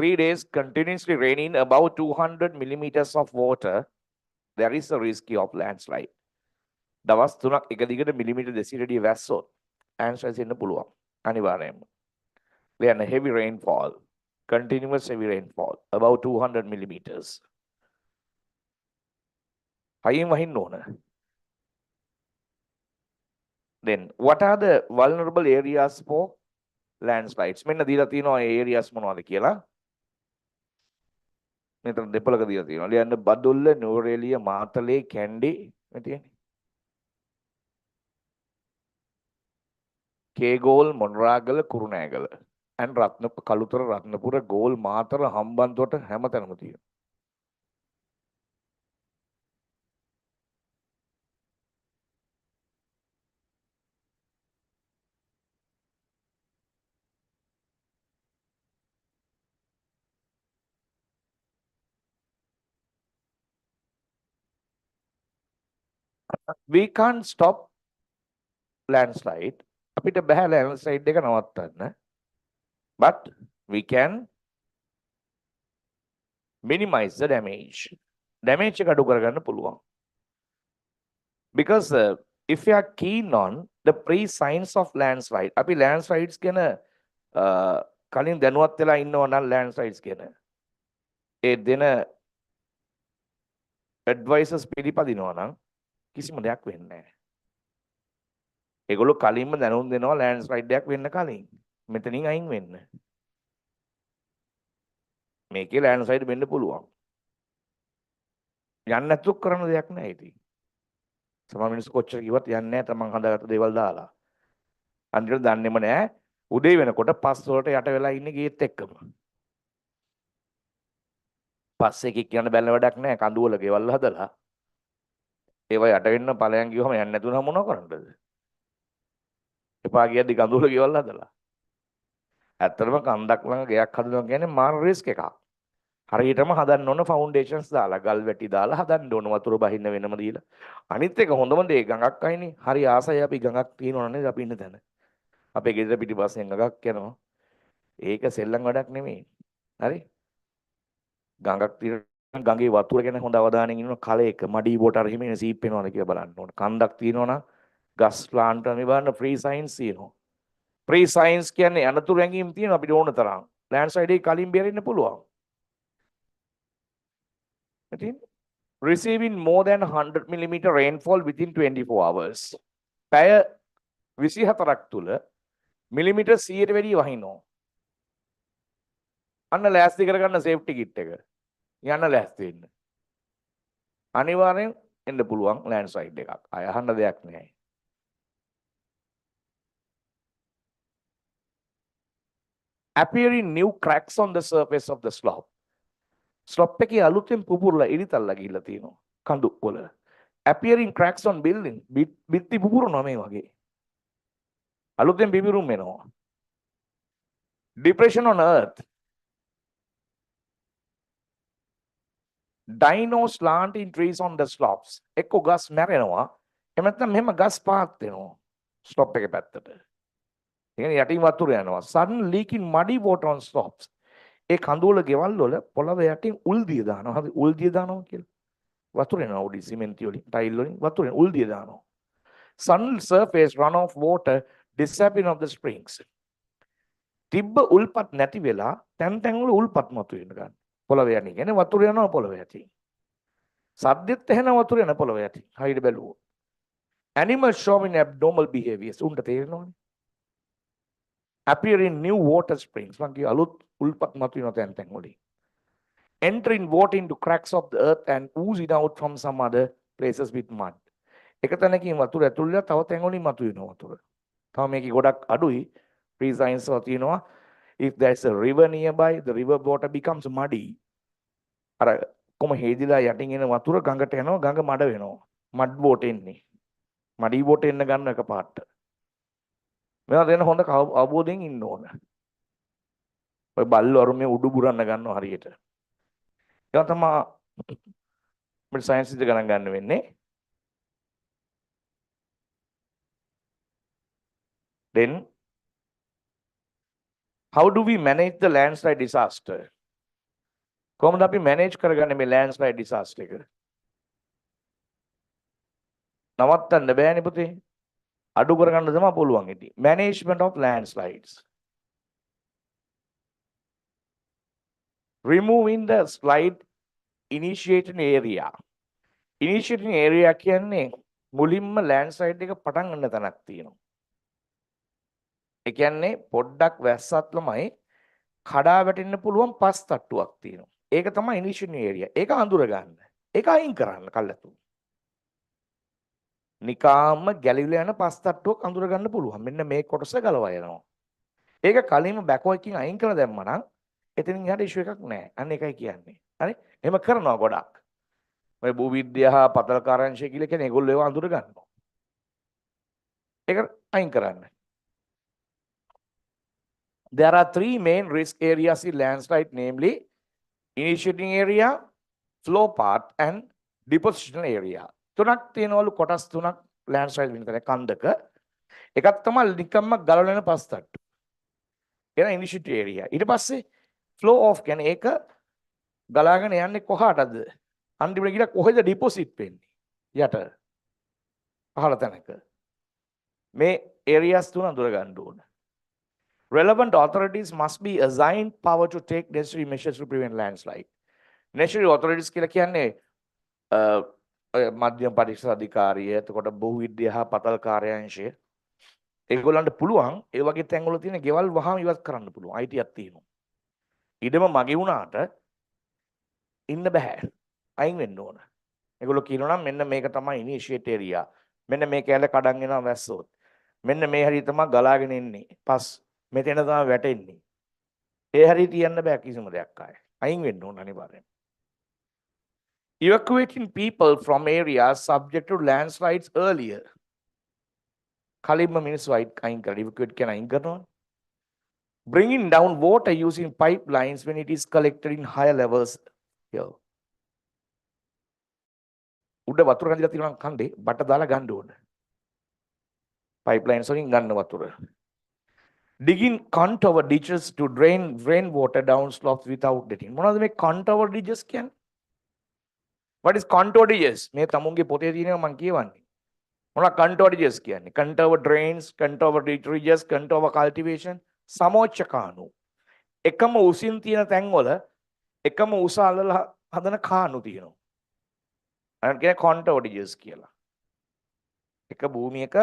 3 days continuously raining above 200 millimeters of water, there is a risk of landslide. දවස් 3ක් එක දිගට මිලිමීටර් 200 වැස්සොත් landslide එන්න පුළුවන්. අනිවාර්යයෙන්ම. Then heavy rainfall, continuous heavy rainfall above 200 millimeters. හයියෙන් වහින්න ඕන. Then what are the vulnerable areas for landslides? මෙන්න දීලා තියෙනවා ඒ areas මොනවද කියලා. මෙතන දෙපළක දීලා තියෙනවා. ලියන්න බදුල්ල, නුවරඑළිය, මාතලේ, කැන්ඩි මේ තියෙන්නේ. කේගෝල්, මොනරාගල, කුරුණෑගල. and කළුතර, රත්නපුර, ගෝල්, මාතර, හම්බන්තොට හැමතැනම තියෙනවා. We can't stop landslide. අපිට බෑ landslide එක නවත්තන්න. But we can minimize the damage. Damage එක අඩු කරගන්න පුළුවන්. Because if you are keen on the pre-signs of landslide, අපි landslides ගැන කලින් දැනුවත් වෙලා ඉන්නවා නම් landslides ගැන ඒ දෙන advices පිළිපදිනවා නම් කිසිම දෙයක් වෙන්නේ නැහැ. ඒගොල්ලෝ කලින්ම දැනුම් දෙනවා landslide එකක් වෙන්න කලින්. මෙතනින් අයින් වෙන්න. මේකේ landslide වෙන්න පුළුවන්. යන්න නැතුව කරන දෙයක් නැහැ ඉතින්. සමහර මිනිස්සු කොච්චර කිව්වත් යන්නේ නැහැ තමන් හදාගත්ත දේවල් දාලා. අන්තිමට දන්නේම නැහැ. උදේ වෙනකොට පස් වලට යට වෙලා ඉන්නේ ගේත් එක්කම. පස් එකක් යන බැලන වැඩක් නැහැ. කඳුවල ගෙවල් හදලා. ඒවා යට වෙන්න ඵලයන් ගියවම යන්නේ නැතුනම මොනව කරන්නද? එපා ගියද්දි කඳුවල ගෙවල් හදලා. ඇත්තටම කන්දක් ළඟ ගෙයක් හදනවා කියන්නේ මාර රිස්ක් එකක්. හරියටම හදන්න ඕන ෆවුන්ඩේෂන්ස් දාලා, ගල් වැටි දාලා හදන්න ඕන, වතුර බහින්න වෙනම දීලා. අනිත් එක හොඳම දේ ගඟක් අයිනේ. හරි ආසයි අපි ගඟක් තියෙනවා නේද අපි ඉන්න තැන. අපේ ගෙදර පිටිපස්සෙන් ගඟක් යනවා. ඒක සෙල්ලම් වැඩක් නෙමෙයි. හරි? ගඟක් තියෙන ගඟේ වතුර ගැන හොඳ අවධානයෙන් ඉන්න කලයක මඩී වෝටර් හිමින සීප් වෙනවද කියලා බලන්න ඕන. කන්දක් තියෙනවා නම් ගස් ප්ලාන්ට් මේ බලන්න ෆ්‍රී සයින්ස් තියෙනවා. ෆ්‍රී සයින්ස් කියන්නේ අනතුරු ඇඟීම් තියෙනවා අපිට ඕන තරම්. ලෑන්ඩ්ස්ලයිඩ් එක කලින් බේරෙන්න පුළුවන්. ඉතින් receiving more than 100 millimeter rainfall within 24 hours. පැය 24ක් තුල මිලිමීටර් 100ට වැඩිය වහිනවා. අන්න ලෑස්ති කරගන්න සේෆ්ටි කිට් එක. යන්න ලෑස්ති වෙන්න. අනිවාර්යෙන් එන්න පුළුවන් ලෑන්ඩ්ස්ලයිඩ් එකක්. අය අහන්න දෙයක් නැහැ. Appearing new cracks on the surface of the slope. Slope එකේ අලුතෙන් පුපුරලා ඉරිතල්ලා ගිහිල්ලා තියෙනවා කඳු වල. Appearing cracks on building. බිත්ති පුපුරනවා මේ වගේ. අලුතෙන් පිපිරුම් වෙනවා. Depression on earth. Dino slanting trees on the slopes. එක්ක ගස් මැරෙනවා. එහෙම නැත්නම් මෙහෙම ගස් පාත් වෙනවා. slope එකේ පැත්තට. ඒ කියන්නේ යටින් වතුර යනවා. Sudden leaking muddy water on slopes. ඒ කඳුවල ගෙවල් වල පොළව යටින් උල්දිය දානවා. හරි උල්දිය දානවා කියලා. වතුර එනවා උඩින් සිමෙන්ති වලින්, ටයිල් වලින් වතුර එන උල්දිය දානවා. Sun surface runoff water disappearing of the springs. තිබ්බ උල්පත් නැති වෙලා තැන් තැන් වල උල්පත් මතුවෙන්න ගන්න. පොළව යන්නේ කියන්නේ වතුර යනවා පොළව යටින්. සද්දෙත් එහෙන වතුර යන පොළව යටින්. හරියට බැලුවොත්. Animals showing abnormal behaviors. උන්ට තේරෙනවනේ. Appearing new water springs. මං කිය අලුත් උල්පත් මතුවෙන තැන් තැන් වලින්. Entering water into cracks of the earth and oozing out from some other places with mud. එක තැනකින් වතුර ඇතුල් වෙලා තව තැන් වලින් මතුවෙනවා වතුර. තව මේකේ ගොඩක් අඩුයි. Free science වල තියෙනවා if there is a river nearby the river water becomes muddy. අර කොම හේදිලා යටින් එන වතුර ගඟට යනවා ගඟ මඩ වෙනවා. මඩ් බෝට් එන්නේ. මඩි බෝට් එන්න ගන්න එකපාරට. මේවා දෙන හොඳ අවබෝධයෙන් ඉන්න ඕන. ඔය බල්ලෝ අරුමේ උඩු බුරන්න ගන්නවා හරියට. ඒවා තමයි අපිට සයන්ස් ඉද ගණන් ගන්න වෙන්නේ. Then how do we manage the landslide disaster? කොහොමද අපි manage කරගන්නේ මේ landslide disaster එක? නවත්තන්න බෑනේ පුතේ. අඩු කරගන්න තමයි පුළුවන් ඉතින්. Management of landslides. Removing the slide initiating area. Initiating area කියන්නේ මුලින්ම ලෑන්ඩ්ස්ලයිඩ් එක පටන් ගන්න තැනක් තියෙනවා. ඒ කියන්නේ පොඩ්ඩක් වැස්සත් ළමයි කඩා වැටෙන්න පුළුවන් පස් තට්ටුවක් තියෙනවා. ඒක තමයි ඉනිෂියල් ඒරියා. ඒක අඳුර ගන්න. ඒක අයින් කරන්න කල්ලාතු. නිකාම්ම ගැලිවිලා යන පස් තට්ටුවක් අඳුර ගන්න පුළුවන්. මෙන්න මේ කොටස ගලවා යනවා. ඒක කලින්ම බෑකෝ එකකින් අයින් කරලා දැම්මා නම් එතනින් එහාට ඉෂුව එකක් නැහැ. අන්න ඒකයි කියන්නේ. හරි? එහෙම කරනවා ගොඩක්. ඔය භූවිද්‍යාව පතලකාරංශය කියලා කියන්නේ ඒගොල්ලෝ ඒවා අඳුර ගන්නවා. ඒක අයින් කරන්න. There are three main risk areas in landslide, namely initiating area, flow path and depositional area. තුනක් තියෙනවලු කොටස් තුනක් landslide වෙන තැන කන්දක. එකක් තමයි නිකම්ම ගලවන පස් තට්ටු. කියන initiating area. ඊට පස්සේ flow off කියන්නේ ඒක ගලාගෙන යන්නේ කොහාටද? අන්තිමට ගිහලා කොහෙද deposit වෙන්නේ? යට. පහළ තැනක. මේ areas තුන අඳුර ගන්න ඕන. Relevant authorities must be assigned power to take necessary measures to prevent landslide. Necessary authorities කියලා කියන්නේ මධ්‍යම පරීක්ෂා අධිකාරිය, එතකොට භූවිද්‍යාව පතල් කාර්යාංශය. ඒගොල්ලන්ට පුළුවන් ඒ වගේ තැන්වල තියෙන ගෙවල් වහාම ඉවත් කරන්න පුළුවන්. අයිතියක් තියෙනවා. ඉඩම මගේ වුණාට ඉන්න බෑ. අයින් වෙන්න ඕන. ඒගොල්ලෝ කියනවා නම් මෙන්න මේක තමයි ඉනිෂියේට් ඒරියා. මෙන්න මේ කැලේ කඩන් එනවා වැස්සොත්. මෙන්න මේ හරිය තමයි ගලාගෙන එන්නේ. පස් මෙතන තමයි වැටෙන්නේ. ඒ හරිය තියන්න බෑ කිසිම දෙයක් ආයේ. අයින් වෙන්න ඕන අනිවාර්යෙන්. Evacuating people from areas subject to landslides earlier. කලින්ම මිනිස්සු අයින් කරලා evacuate කියන අයින් කරනවා. Bringing down water using pipelines when it is collected in higher levels here. උඩ වතුර ගඳලා තියෙනවා කන්දේ බට දාලා ගන්න ඕන. pipelines වලින් ගන්න වතුර. Digging contour ditches to drain rainwater down slopes without letting. මොනවද මේ contour ditches කියන්නේ? What is contour ditches? මේ තමුන්ගේ පොතේ තියෙනවා මම කියවන්නේ. මොනවද contour ditches කියන්නේ? Contour drains, contour ridges, contour cultivation, සමෝච්චකානු. එකම උසින් තියෙන තැන්වල එකම උස අල්ලලා හදන කානු තියෙනවා. අර කියන්නේ contour ditches කියලා. එක භූමියක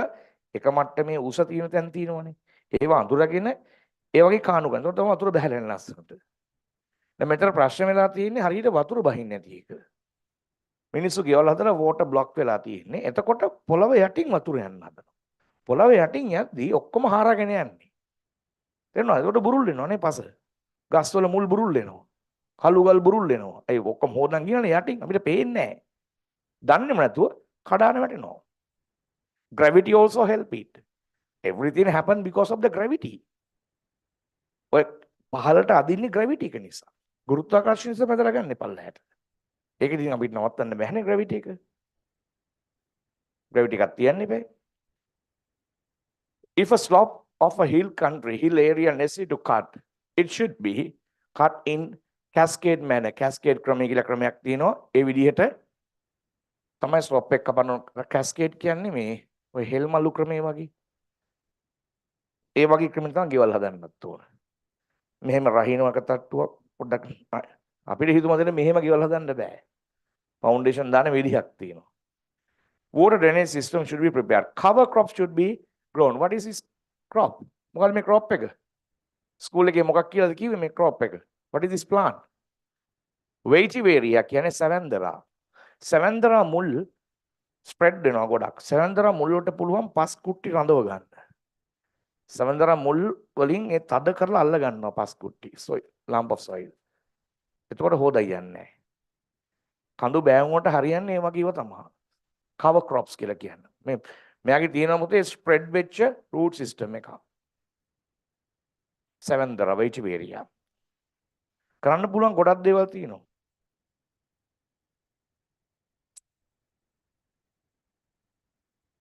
එක මට්ටමේ උස තියෙන තැන් තියෙනවනේ. ඒවා අඳුරගෙන ඒ වගේ කානු ගන්න. ඒකට තමයි වතුර බහැලා යන ලස්සනට. දැන් මෙතන ප්‍රශ්න වෙලා තියෙන්නේ හරියට වතුර බහින්නේ නැති එක. මිනිස්සු ගෙවල් හදලා වෝටර් බ්ලොක් වෙලා තියෙන්නේ. එතකොට පොළව යටින් වතුර යන්න හදනවා. පොළව යටින් යද්දී ඔක්කොම හරාගෙන යන්නේ. තේරෙනවද? ඒකට බුරුල් වෙනවනේ පස. ගස්වල මුල් බුරුල් වෙනවා. කළු ගල් බුරුල් වෙනවා. ඒ ඔක්කොම හොදන් ගියනේ යටින් අපිට පේන්නේ නැහැ. දන්නේම නැතුව කඩාන වැටෙනවා. Gravity also help it. Everything happen because of the gravity. ඔය පහළට අදින්නේ gravity එක නිසා. ගුරුත්වාකර්ෂණ නිසා පැදලා ගන්න පල්ලහැට. ඒක ඉතින් අපිට නවත්තන්න බැහැනේ gravity එක. gravity එකක් තියන්න බෑ. If a slope of a hill country, hill area necessary to cut, it should be cut in cascade manner. Cascade ක්‍රමය කියලා ක්‍රමයක් තියෙනවා. ඒ විදිහට තමයි slope එක කපන cascade කියන්නේ මේ ඔය හෙල් මලු ක්‍රමය වගේ. ඒ වගේ ක්‍රමෙන් තමයි ගෙවල් හදන්නත් ඕන. මෙහෙම රහිනවක තට්ටුවක් පොඩ්ඩක් අපිට හිතුම දෙන්න මෙහෙම ගෙවල් හදන්න බෑ. ෆවුන්ඩේෂන් දාන විදිහක් තියෙනවා. Water drainage system should be prepared. Cover crops should be grown. What is this crop? මොකක්ද මේ crop එක? ස්කූල් එකේ මොකක් කියලාද කිව්වේ මේ crop එක? What is this plant? Vetiveria කියන්නේ සැවැන්දරා. සැවැන්දරා මුල් ස්ප්‍රෙඩ් වෙනවා ගොඩක්. සැවැන්දරා මුල් වලට පුළුවන් පස් කුට්ටි රඳව ගන්න. සැවැන්දරා මුල් වලින් ඒ තද කරලා අල්ල ගන්නවා පස් කුට්ටි. soil, lump of soil. එතකොට හොදයි යන්නේ නැහැ. කඳු බෑවුම් වලට හරියන්නේ ඒ වගේව තමයි. cover crops කියලා කියන්නේ. මේ මෙයාගේ තියෙන මොතේ ස්ප්‍රෙඩ් වෙච්ච root system එකක්. සැවැන්දරා Vetiveria. කරන්න පුළුවන් ගොඩක් දේවල් තියෙනවා.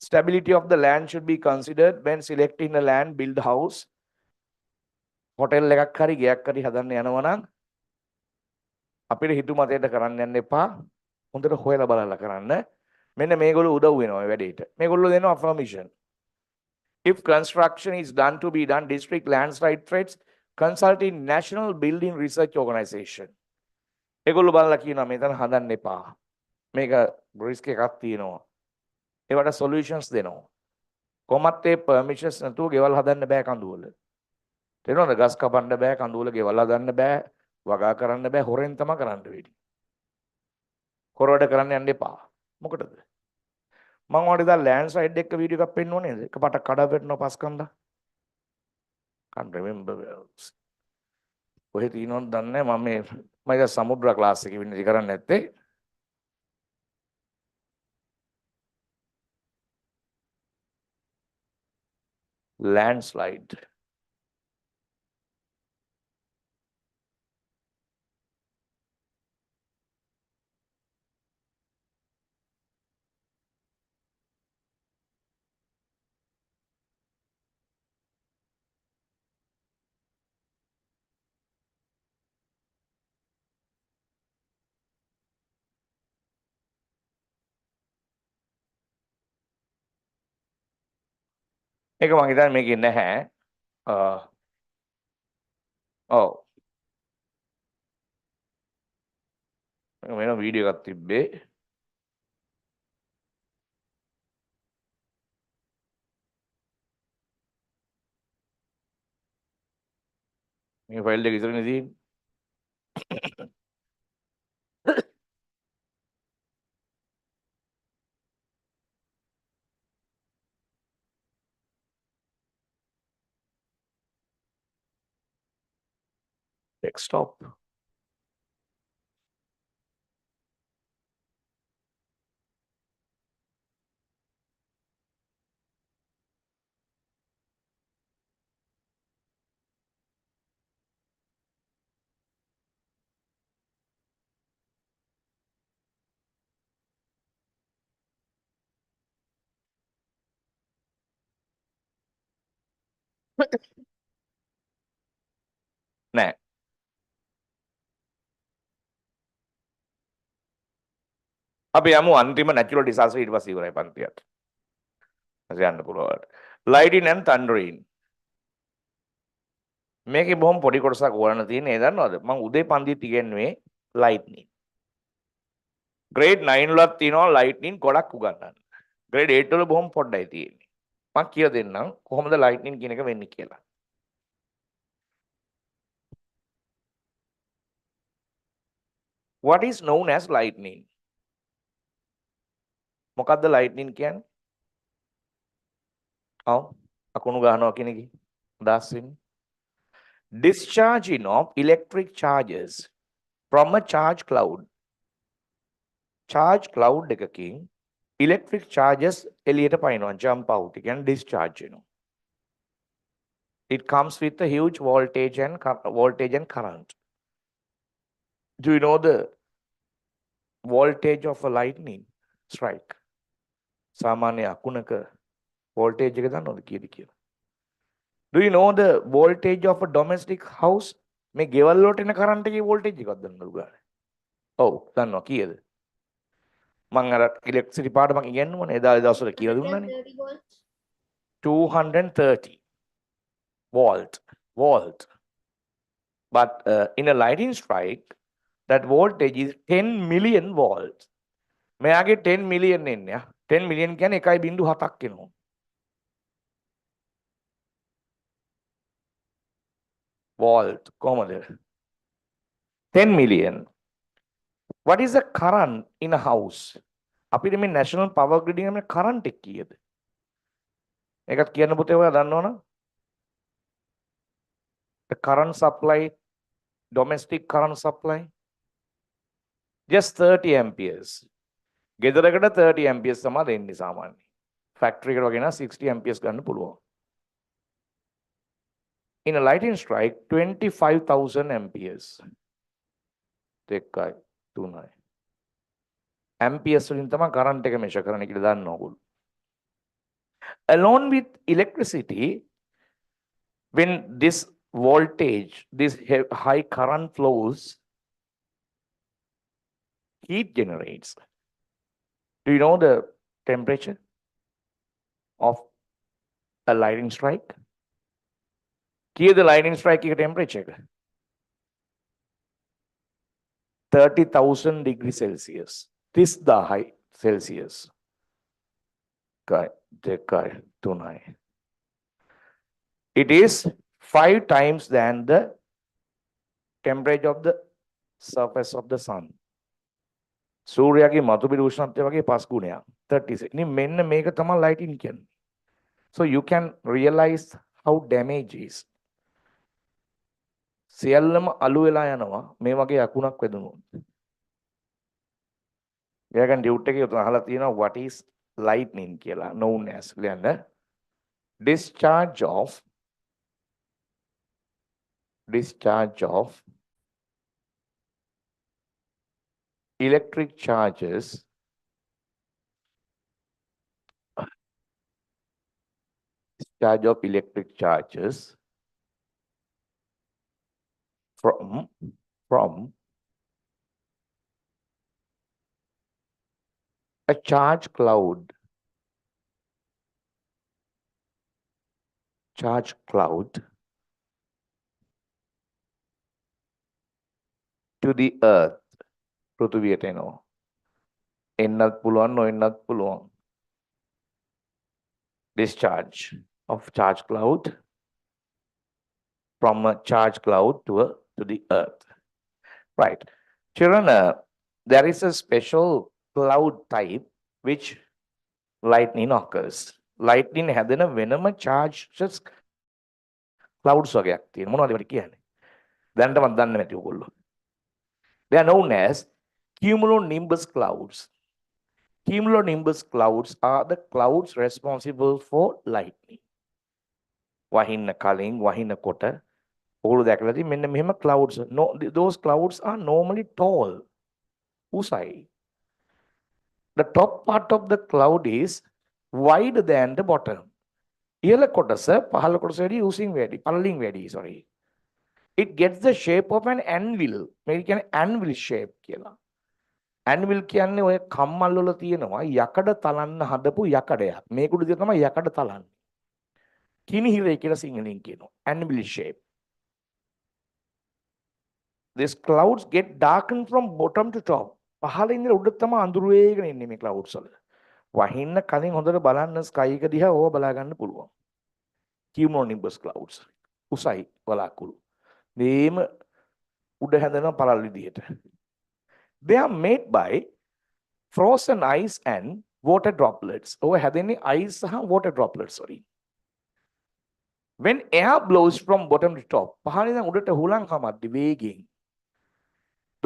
Stability of the land should be considered when selecting a land, build house. hotel එකක් හරි ගයක් හරි හදන්න යනවා නම් අපිට හිතු මතයට කරන්න යන්න එපා. හොඳට හොයලා බලලා කරන්න. මෙන්න මේගොල්ලෝ උදව් වෙනවා මේ වැඩේට. මේගොල්ලෝ දෙනවා permission. If construction is done to be done, district landslide threats, consulting National Building Research Organization. ඒගොල්ලෝ බලලා කියනවා මෙතන හදන්න එපා. මේක risk එකක් තියෙනවා. ඒවට solutions දෙනවා. කොහොමත් ඒ permissions නැතුව ගෙවල් හදන්න බෑ කඳුවල. තේරෙනවද? ගස් කපන්න බෑ කඳුවල ගෙවල් හදන්න බෑ වගා කරන්න බෑ හොරෙන් තමයි කරන්න වෙන්නේ. හොර වැඩ කරන්න යන්න එපා. මොකටද? මම ඔයාලට ඉතින් ලෑන්ඩ් ස්ලයිඩ් එක වීඩියෝ එකක් පෙන්නුවා නේද? එකපාරට කඩා වැටෙනවා පස් කන්දා. can't remember where else. කොහෙද තියෙනවද දන්නේ නැහැ. මම ඉතින් සමුද්‍ර ක්ලාස් එකේ වින්දි කරන්නේ නැත්තේ. landslide. ඒක මං හිතන්නේ මේකේ නැහැ. ඔව්. වෙන වීඩියෝ එකක් තිබ්බේ. මේ ෆයිල් එක ඉස්සරහනේ තියෙන්නේ. desktop. නෑ. අපි යමු අන්තිම natural disaster ඊට පස්සේ ඉවරයි පන්තියට. අපි යන්න පුළුවන්. lightning and thundering. මේකේ බොහොම පොඩි කොටසක් ඕනන තියෙන්නේ ඒ දන්නවද? මම උදේ පන්තිත් ඉගෙනුවේ lightning. grade 9 වලත් තියෙනවා lightning ගොඩක් උගන්වන්න. grade 8 වල බොහොම පොඩ්ඩයි තියෙන්නේ. මම කියලා දෙන්නම් කොහොමද lightning කියන එක වෙන්නේ කියලා. What is known as lightning? මොකක්ද lightning කියන්නේ? ඔව් අකුණු ගහනවා කියන එකේ අදහස් වෙන්නේ. Discharging of electric charges from a charge cloud. Charge cloud එකකින් electric charges එළියට පනිනවා jump out. ඒ කියන්නේ discharge වෙනවා. It comes with a huge voltage and current. Do you know the voltage of a lightning strike? සාමාන්‍ය අකුණක voltage එක දන්නවද කීයද කියලා? Do you know the voltage of a domestic house? මේ ගෙවල් වලට එන කරන්ට් එකේ voltage එකක් දන්නවද උගානේ? ඔව් දන්නවා කීයද? මම අර ඉලෙක්ට්‍රිසිටි පාඩම මම ඉගෙනුවානේ එදා දවස්වල කියලා දුන්නානේ. 30 volts. 230 volt. But in a lightning strike, that voltage is 10 million volts. මෙයාගේ 10 million එන්නේ. 10 million කියන්නේ 1.7ක් එනවා. Volt කොහමද? 10 million. What is the current in a house? අපිට මේ national power grid එකේ current එක කීයද? ඒකත් කියන්න පුතේ ඔයා දන්නවනම්? The current supply, domestic current supply, just 30 amperes. ගෙදරකට 30 amperes තමයි දෙන්නේ සාමාන්‍යයෙන්. factory එකට වගේ නම් 60 amperes ගන්න පුළුවන්. In a lightning strike, 25,000 amperes. දෙකයි තුනයි. amperes වලින් තමයි current එක measure කරන්න කියලා දන්න ඕගොල්ලෝ. Along with electricity, when this voltage, this high current flows, heat generates. Do you know the temperature of a lightning strike? The lightning strike temperature 30,000 degrees Celsius. This the high Celsius. දෙකයි තුනයි. It is 5 times than the temperature of the surface of the sun. සූර්යාගේ මතුපිට උෂ්ණත්වය වගේ 5 ගුණයක්. 36. ඉතින් මෙන්න මේක තමයි lighting කියන්නේ. So you can realize how damage is. සියල්ලම අලු වෙලා යනවා මේ වගේ අකුණක් වැදුනොත්. එයාගෙන් ඩියුට් එකේ උතන අහලා තියෙනවා what is lightning කියලා known as ලියන්න discharge of electric charges from a charge cloud to the earth. පෘථිවියට එනවා. එන්නත් පුළුවන් නොඑන්නත් පුළුවන්. Discharge of charge cloud from a charge cloud to the earth. Right. Children, there is a special cloud type which lightning occurs. Lightning හැදෙන වෙනම charges clouds වගේක් තියෙනවා. මොනවද ඒවට කියන්නේ? දැනටමත් දන්නේ නැති ඔයගොල්ලෝ. They are known as cumulonimbus clouds. Cumulonimbus clouds are the clouds responsible for lightning. වහින්න කලින් වහින්න කොට ඔගොල්ලෝ දැකලා තියෙන්නේ මෙන්න මෙහෙම clouds. No, those clouds are normally tall. උසයි. The top part of the cloud is wider than the bottom. ඉහළ කොටස පහළ කොටස වැඩි උසින් වැඩි පළලින් වැඩි sorry. It gets the shape of an anvil. මේක කියන්නේ anvil shape කියලා. Anvil කියන්නේ ඔය කම්මල් වල තියෙනවා යකඩ තලන්න හදපු යකඩයක්. මේක උඩ තමයි යකඩ තලන්නේ. කිනිහිරේ කියලා සිංහලෙන් කියනවා. Anvil shape. These clouds get darkened from bottom to top. පහළ ඉඳලා උඩ තමයි අඳුර වේගෙන ඉන්නේ මේ clouds වල. වහින්න කලින් හොඳට බලන්න sky එක දිහා ඕව බලා ගන්න පුළුවන්. Cumulonimbus clouds. උසයි වලාකුළු. මේම උඩ හැදෙන පළල් විදියට. They are made by frozen ice and water droplets. ඔය හැදෙන්නේ ice සහ water droplets sorry. When air blows from bottom to top, පහළින් ඉඳන් උඩට හුලං කමද්දි වේගෙන්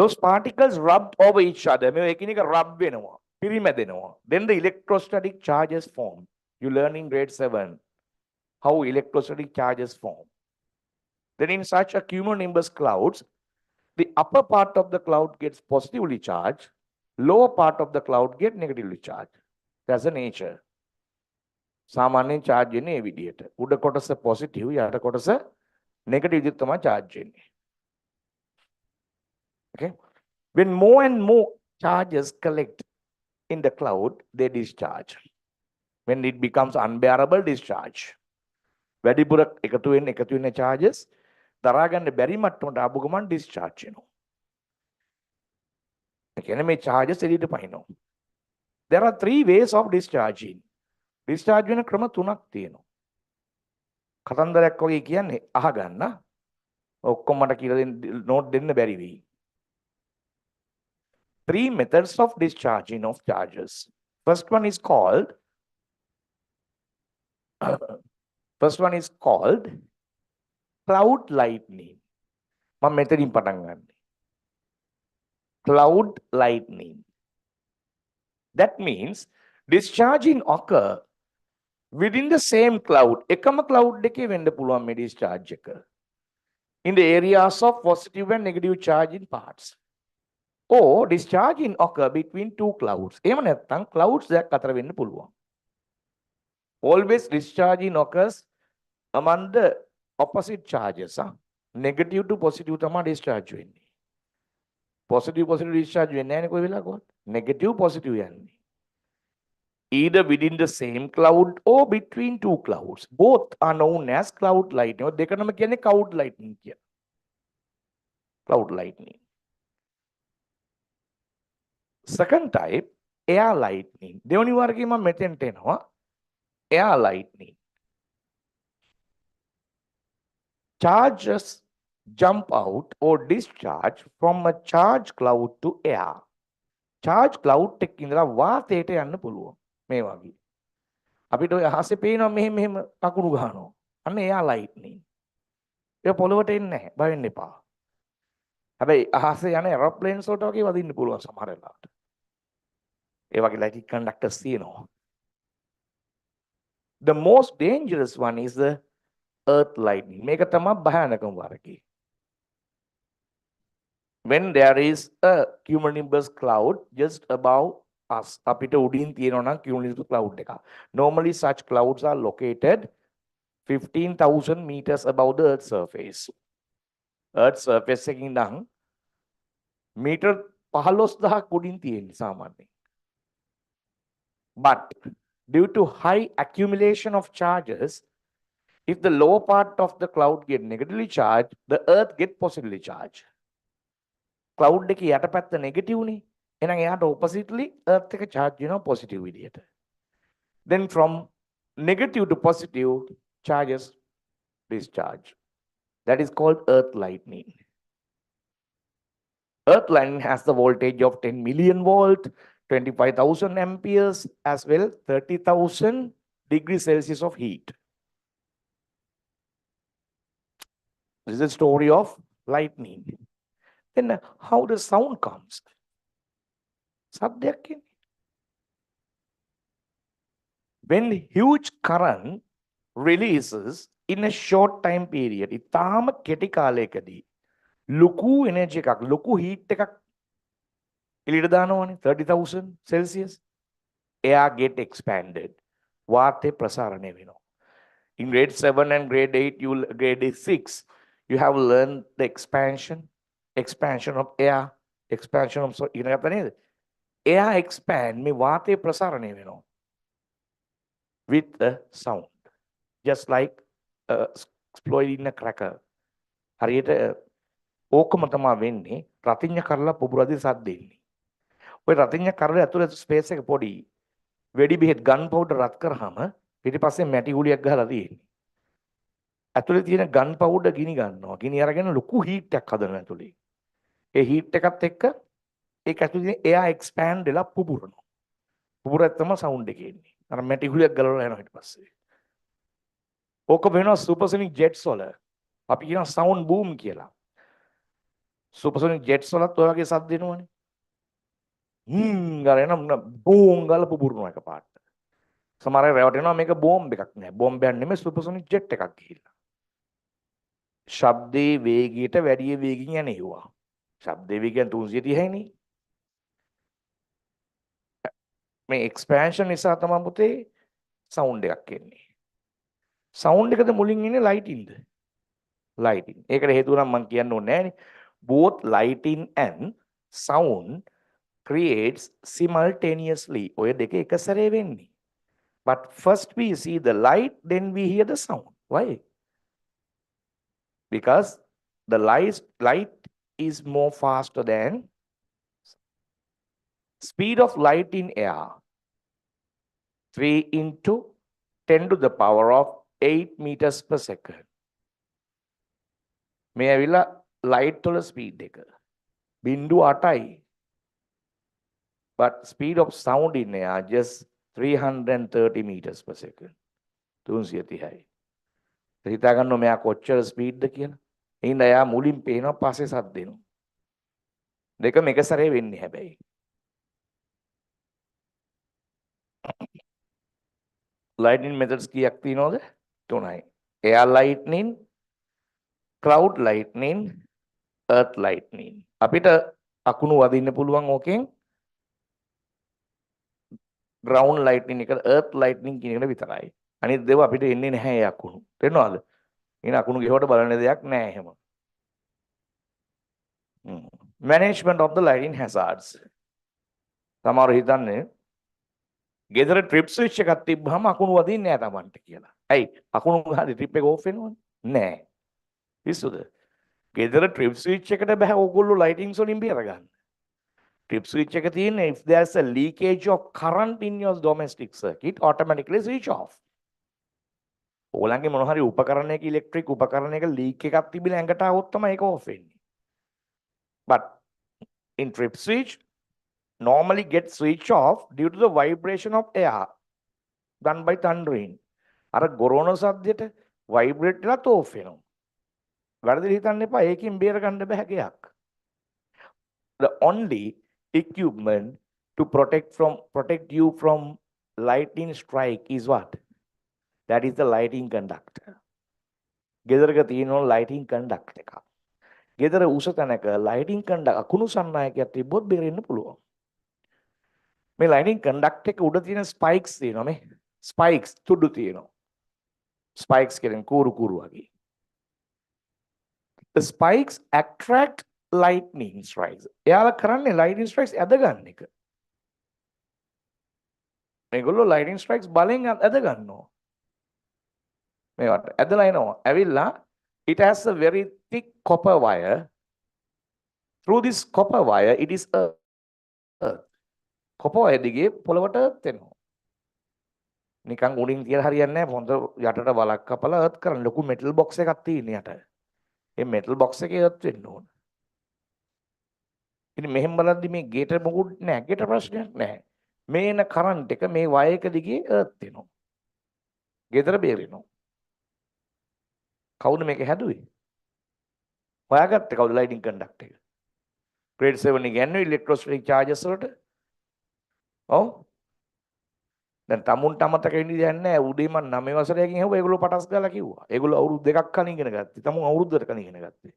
those particles rubbed over each other. මේ එකිනෙක rub වෙනවා, පිරිමැදෙනවා. Then the electrostatic charges form. You learn in grade 7 how electrostatic charges form. Then in such a cumulonimbus clouds, the upper part of the cloud gets positively charged, lower part of the cloud gets negatively charged. That's the nature. සාමාන්‍යයෙන් charge වෙන්නේ මේ විදිහට. උඩ කොටස positive, යට කොටස negative විදිහට තමයි charge වෙන්නේ. Okay? When more and more charges collect in the cloud, they discharge. When it becomes unbearable, discharge. වැඩිපුර එකතු වෙන charges දරා ගන්න බැරි මට්ටමට ආපු ගමන් discharge වෙනවා. ඒ කියන්නේ මේ charges එළියට පනිනවා. There are 3 ways of discharging. Discharge වෙන ක්‍රම 3ක් තියෙනවා. කතන්දරයක් වගේ කියන්නේ අහගන්න. ඔක්කොම මට කියලා දෙන්න නෝට් දෙන්න බැරි වෙයි. 3 methods of discharging of charges. First one is called cloud lightning. මම මෙතනින් පටන් ගන්න. Cloud lightning. That means discharging occur within the same cloud. එකම cloud එකේ වෙන්න පුළුවන් මේ discharge එක. In the areas of positive and negative charge in parts. Or discharging occur between 2 clouds. එහෙම නැත්නම් clouds දෙකක් අතර වෙන්න පුළුවන්. Always discharging occurs among the opposite charges. Negative to positive තමයි discharge වෙන්නේ. Positive discharge වෙන්නේ නැහැ නේ කොයි වෙලාවකවත්. Negative positive යන්නේ. Either within the same cloud or between 2 clouds. Both are known as cloud lightning. ඔය දෙකම කියන්නේ cloud lightning කියලා. Cloud lightning. Second type, air lightning. දෙවනි වර්ගයේ මම මෙතෙන්ට එනවා. air lightning. Charges jump out or discharge from a charged cloud to air. Charge cloud එකක ඉඳලා වාතයට යන්න පුළුවන්. මේ වගේ. අපිට ඔය අහසේ පේනවා මෙහෙම මෙහෙම කකුණු ගහනවා. අන්න එයා lightning. ඒක පොළොවට එන්නේ නැහැ. බය වෙන්න එපා. හැබැයි අහසේ යන aeroplanes වලට වගේ වදින්න පුළුවන් සමහර වෙලාවට. ඒ වගේ lightning conductors තියෙනවා. The most dangerous one is the earth lightning. මේක තමයි භයානකම වරකේ. When there is a cumulonimbus cloud just above us, අපිට උඩින් තියෙනවා නම් cumulonimbus cloud එකක්. Normally such clouds are located 15,000 meters above the earth surface. earth surface එකකින් ඉඳන් meter 15,000ක් උඩින් තියෙන්නේ සාමාන්‍යයෙන්. But due to high accumulation of charges, if the lower part of the cloud get negatively charged, the earth get positively charged. Cloud එකේ යටපැත්ත negative නේ. එහෙනම් එයාට oppositely earth එක charge වෙනවා positive විදියට. Then from negative to positive charges discharge. That is called earth lightning. Earth lightning has the voltage of 10 million volt, 25,000 amperes, as well 30,000 degrees Celsius of heat. This is the story of lightning. Then how the sound comes? සද්දයක් එන්නේ. When huge current releases in a short time period, ඉතාම කෙටි කාලයකදී ලොකු energy එකක්, ලොකු heat එකක් එළියට දානවනේ 30,000 Celsius. Air get expanded. වාතය ප්‍රසාරණය වෙනවා. In grade 7 and grade 8, grade 6, you have learned the expansion of air, expansion of ඉගෙන ගත්තා නේද? Air expand මේ වාතය ප්‍රසාරණය වෙනවා. With a sound. Just like exploding a cracker. හරියට ඕකම තමයි වෙන්නේ රතිඤ්ඤ කරලා පුපුරදී සද්ද එන්නේ. ඔය රතිඤ්ඤ කරලා ඇතුළේ ස්පේස් එක පොඩි. වෙඩි බෙහෙත් ගන් පවුඩර් රත් කරාම පිටිපස්සේ මැටි ගුලියක් ගහලා තියෙන්නේ. ඇතුලේ තියෙන ගන් පවුඩර් ගිනි ගන්නවා. ගිනි අරගෙන ලොකු හීට් එකක් හදනවා ඇතුලේ. ඒ හීට් එකත් එක්ක ඒක ඇතුලේ එයා එක්ස්පෑන්ඩ් වෙලා පුපුරනවා. පුපුරත් තමයි සවුන්ඩ් එක එන්නේ. අර මැටි ගුලියක් ගලවලා යනවා ඊට පස්සේ. ඕක වෙනවා සුපර්සොනික් ජෙට්ස් වල. අපි කියනවා සවුන්ඩ් බූම් කියලා. සුපර්සොනික් ජෙට්ස් වලත් ඔය වගේ සද්ද එනවනේ. ගාලා එන බූම් ගාලා පුපුරනවා එකපාරට. සමහර අය රැවටෙනවා මේක බෝම්බ් එකක් නෑ. බෝම්බයක් නෙමෙයි සුපර්සොනික් ජෙට් එකක් ගිහිල්ලා. ශබ්දේ වේගයට වැඩි වේගින් යන ඒවා. ශබ්දේ වේගයෙන් 330යි නේ. මේ එක්ස්පැන්ෂන් නිසා තමයි පුතේ සවුන්ඩ් එකක් එන්නේ. සවුන්ඩ් එකද මුලින් ඉන්නේ ලයිටින්ද? ලයිටින්. ඒකට හේතුව නම් මම කියන්න ඕනේ නෑනේ. Both lighting and sound creates simultaneously. ඔය දෙක එක සැරේ වෙන්නේ. But first we see the light, then we hear the sound. Why? Because the light is more faster than speed of light in air. 3 into 10 to the power of 8 meters per second. මේ ඇවිල්ලා light වල speed එක. බිංදු 8යි. But speed of sound in air just 330 meters per second. 330යි. හිතා ගන්න මෙයා කොච්චර ස්පීඩ්ද කියලා. එහෙනම් එයා මුලින් පේනවා පස්සේ සද්ද දෙනවා. දෙකම එක සැරේ වෙන්නේ හැබැයි. lightning methods කීයක් තියෙනවද? 3යි. air lightning, cloud lightning, earth lightning. අපිට අකුණු වදින්න පුළුවන් ඕකෙන් ground lightning එක earth lightning කියන එක විතරයි. අනිත් දේව අපිට එන්නේ නැහැ ඒ අකුණු. තේරෙනවද? එහෙනම් අකුණු ගෙවට බලන්න දෙයක් නැහැ එහෙම. Management of the lighting hazards. සමහර හිතන්නේ ගෙදර ට්‍රිප් ස්විච් එකක් තිබ්බහම අකුණු වදින්නේ නැහැ Tamanට කියලා. ඇයි? අකුණු ගහද්දි ට්‍රිප් එක ඕෆ් වෙනවනේ. නෑ. පිස්සුද? ගෙදර ට්‍රිප් ස්විච් එකට බෑ ඕගොල්ලෝ ලයිටින්ග්ස් වලින් බේර ගන්න. Trip switch එක තියෙන්නේ if there's a leakage of current in your domestic circuit automatically switch off. ඕගොල්ලන්ගේ මොන හරි උපකරණයක ඉලෙක්ට්‍රික් උපකරණයක ලීක් එකක් තිබිලා ඇඟට આવොත් තමයි ඒක ඕෆ් වෙන්නේ. But in trip switch normally get switch off due to the vibration of air done by thundering. අර ගොරෝන සද්දෙට vibrate වෙලා ඕෆ් වෙනවා. වැරදිලා හිතන්න එපා ඒකෙන් බේර ගන්න බෑ ගයක්. The only equipment to protect you from lightning strike is what? That is the lighting conductor. ගෙදරක තියෙන lighting conductor එක. ගෙදර උස තැනක lighting conductor අකුණු සන්නායකයක් තිබ්බොත් බේරෙන්න පුළුවන්. මේ lighting conductor එක උඩ තියෙන spikes තියෙනවා මේ. spikes තුඩු තියෙනවා. spikes කියන්නේ කූරු වගේ. The spikes attract lightning strikes. එයාලා කරන්නේ lightning strikes ඇද ගන්න එක. මේගොල්ලෝ lightning strikes බලෙන් ඇද ගන්නවා. මේවට ඇදලා එනවා. ඇවිල්ලා it has a very thick copper wire. Through this copper wire it is earth. copper wire දිගේ පොළවට earth එනවා. නිකන් උඩින් තියලා හරියන්නේ නැහැ. හොඳ යටට බලක් කපලා earth කරන්න ලොකු metal box එකක් තියෙන යට. ඒ metal box එකේ earth වෙන්න ඕන. ඉතින් මෙහෙම බලද්දි මේ ගේට මොකුත් නැහැ. ගේට ප්‍රශ්නයක් නැහැ. මේ එන කරන්ට් එක මේ වයර් එක දිගේ earth වෙනවා. ගෙදර බේරෙනවා. කවුද මේක හැදුවේ? හොයාගත්තේ කවුද ලයිටින් කන්ඩක්ටර් එක? grade 7 ඉගෙනුවේ ඉලෙක්ට්‍රොස්ටැටික් charges වලට. ඔව්. දැන් තමුන්ට අමතක වෙන්නේ දැන් නෑ. උදේ මම 9 වසරේකින් හෙව්වා ඒගොල්ලෝ පටස් ගාලා කිව්වා. ඒගොල්ලෝ අවුරුදු දෙකක් කලින් ඉගෙන ගත්තේ. තමුන් අවුරුද්දකට කලින් ඉගෙන ගත්තේ.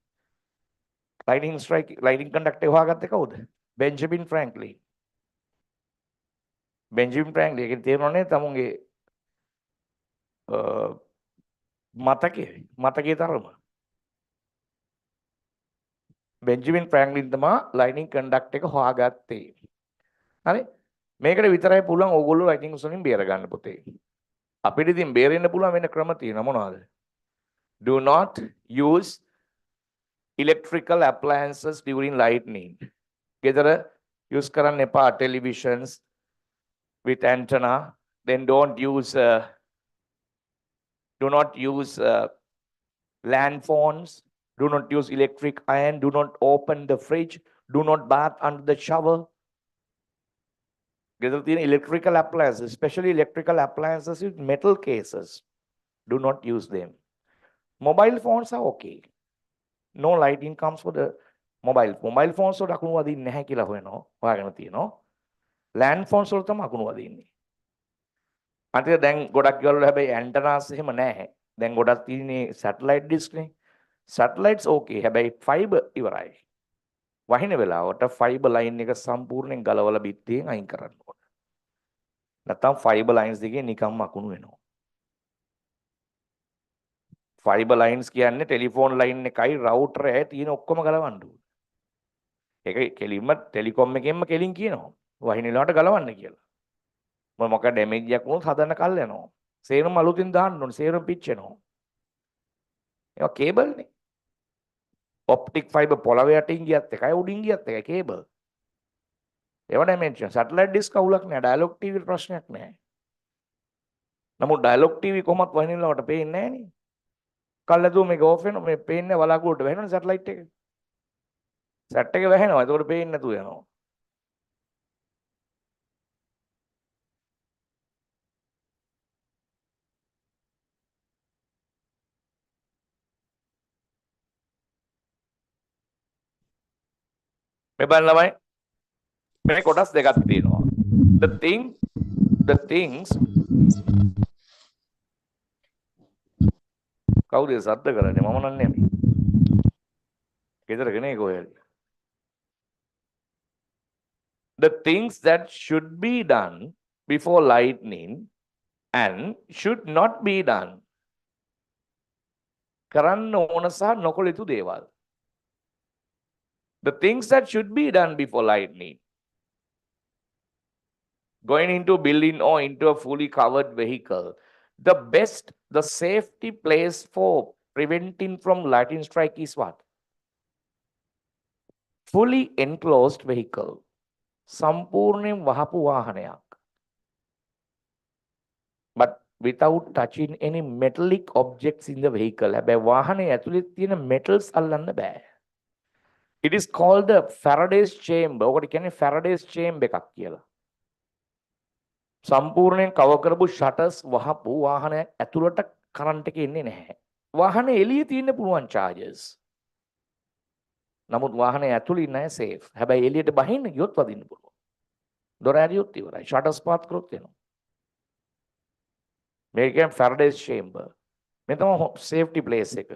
ලයිටින් කන්ඩක්ටර් හොයාගත්තේ කවුද? Benjamin Franklin. බෙන්ජමින් ෆ්‍රැන්ක්ලින් ඒකේ තේරෙනවනේ තමුන්ගේ මතකයේ තරම. බෙන්ජමින් ෆ්‍රැන්ක්ලින් තමයි ලයිටින් කන්ඩක්ටර් එක හොයාගත්තේ. හරි? මේකට විතරයි පුළුවන් ඕගොල්ලෝ ලයිටින් උසලින් බේර ගන්න පුතේ. අපිට ඉතින් බේරෙන්න පුළුවන් වෙන ක්‍රම තියෙනවා මොනවද? Do not use electrical appliances during lightning. ගෙදර use කරන්න එපා televisions with antenna. Then don't use land phones. Do not use electric iron. Do not open the fridge. Do not bath under the shower. ගෙදර තියෙන electrical appliances, especially electrical appliances with metal cases. Do not use them. Mobile phones are okay. No lighting comes for the mobile phones වලට අකුණු වදින්නේ නැහැ කියලා හොයාගෙන තියෙනවා. land phones වල තමයි අකුණු වදින්නේ. අන්තිමට දැන් ගොඩක් ගෙවල් වල හැබැයි antennas එහෙම නැහැ. දැන් ගොඩක් තියෙන්නේ satellite dish නේ. satellites okay. හැබැයි fiber ඉවරයි. වහින වෙලාවට fiber line එක සම්පූර්ණයෙන් ගලවලා බිත්තියෙන් අයින් කරන්න ඕන. නැත්නම් fiber lines දෙකේ නිකම්ම අකුණු වෙනවා. fiber lines කියන්නේ ටෙලිෆෝන් line එකයි router එකයි තියෙන ඔක්කොම ගලවන්න ඕන. ඒක කෙලින්ම ටෙලිකොම් එකෙන්ම කෙලින් කියනවා. වහින වෙලාවට ගලවන්න කියලා. මොකක් ඩැමේජ් එකක් වුණොත් හදන්න කල් යනවා. සේරම අලුතින් දාන්න ඕන. සේරම පිච් වෙනවා. ඒක කේබල් නේ. ඔප්ටික් ෆයිබර් පොළවේ යටින් ගියත් එකයි උඩින් ගියත් එකයි කේබල්. ඒවා ඩයිමෙන්ෂන් සැටලයිට් ඩිස්ක් කවුලක් නෑ. ඩයලොග් ටීවී ප්‍රශ්නයක් නෑ. නමුත් ඩයලොග් ටීවී කොහොමත් වහිනලවට පේන්නේ නෑනේ. කල්ලාදෝ මේක ඕෆ් වෙනවා මේ පේන්නේ වලාකුවට වැහෙනවනේ සැටලයිට් එක. සැට් එක වැහෙනවා. ඒකට පේන්නේ නැතුව යනවා. මේ බලන්න ළමයි මේ කොටස් දෙකක් තියෙනවා. the things කවුද සද්ද කරන්නේ? මම නන්නේ නෙමෙයි. ගෙදරක නේ කොහෙද? The things that should be done before lightning and should not be done. කරන්න ඕන සහ නොකළ යුතු දේවල්. The things that should be done before lightning. Going into a building or into a fully covered vehicle. The safety place for preventing from lightning strike is what? Fully enclosed vehicle. සම්පූර්ණයෙන් වහපු වාහනයක්. But without touching any metallic objects in the vehicle. හැබැයි වාහනේ ඇතුලේ තියෙන metals අල්ලන්න බෑ. It is called the Faraday's chamber. ඔකට කියන්නේ Faraday's chamber එකක් කියලා. සම්පූර්ණයෙන් කවර් කරපු shutters වහපු වාහනය ඇතුළට කරන්ට් එක එන්නේ නැහැ. වාහනේ එළියේ තියෙන්න පුළුවන් charges. නමුත් වාහනේ ඇතුළේ ඉන්න අය safe. හැබැයි එළියට බහින්න ගියොත් වදින්න පුළුවන්. දොර ඇරියොත් ඉවරයි. shutters පාත් කරොත් එනවා. මේක කියන්නේ Faraday's chamber. මේ තමයි safety place එක.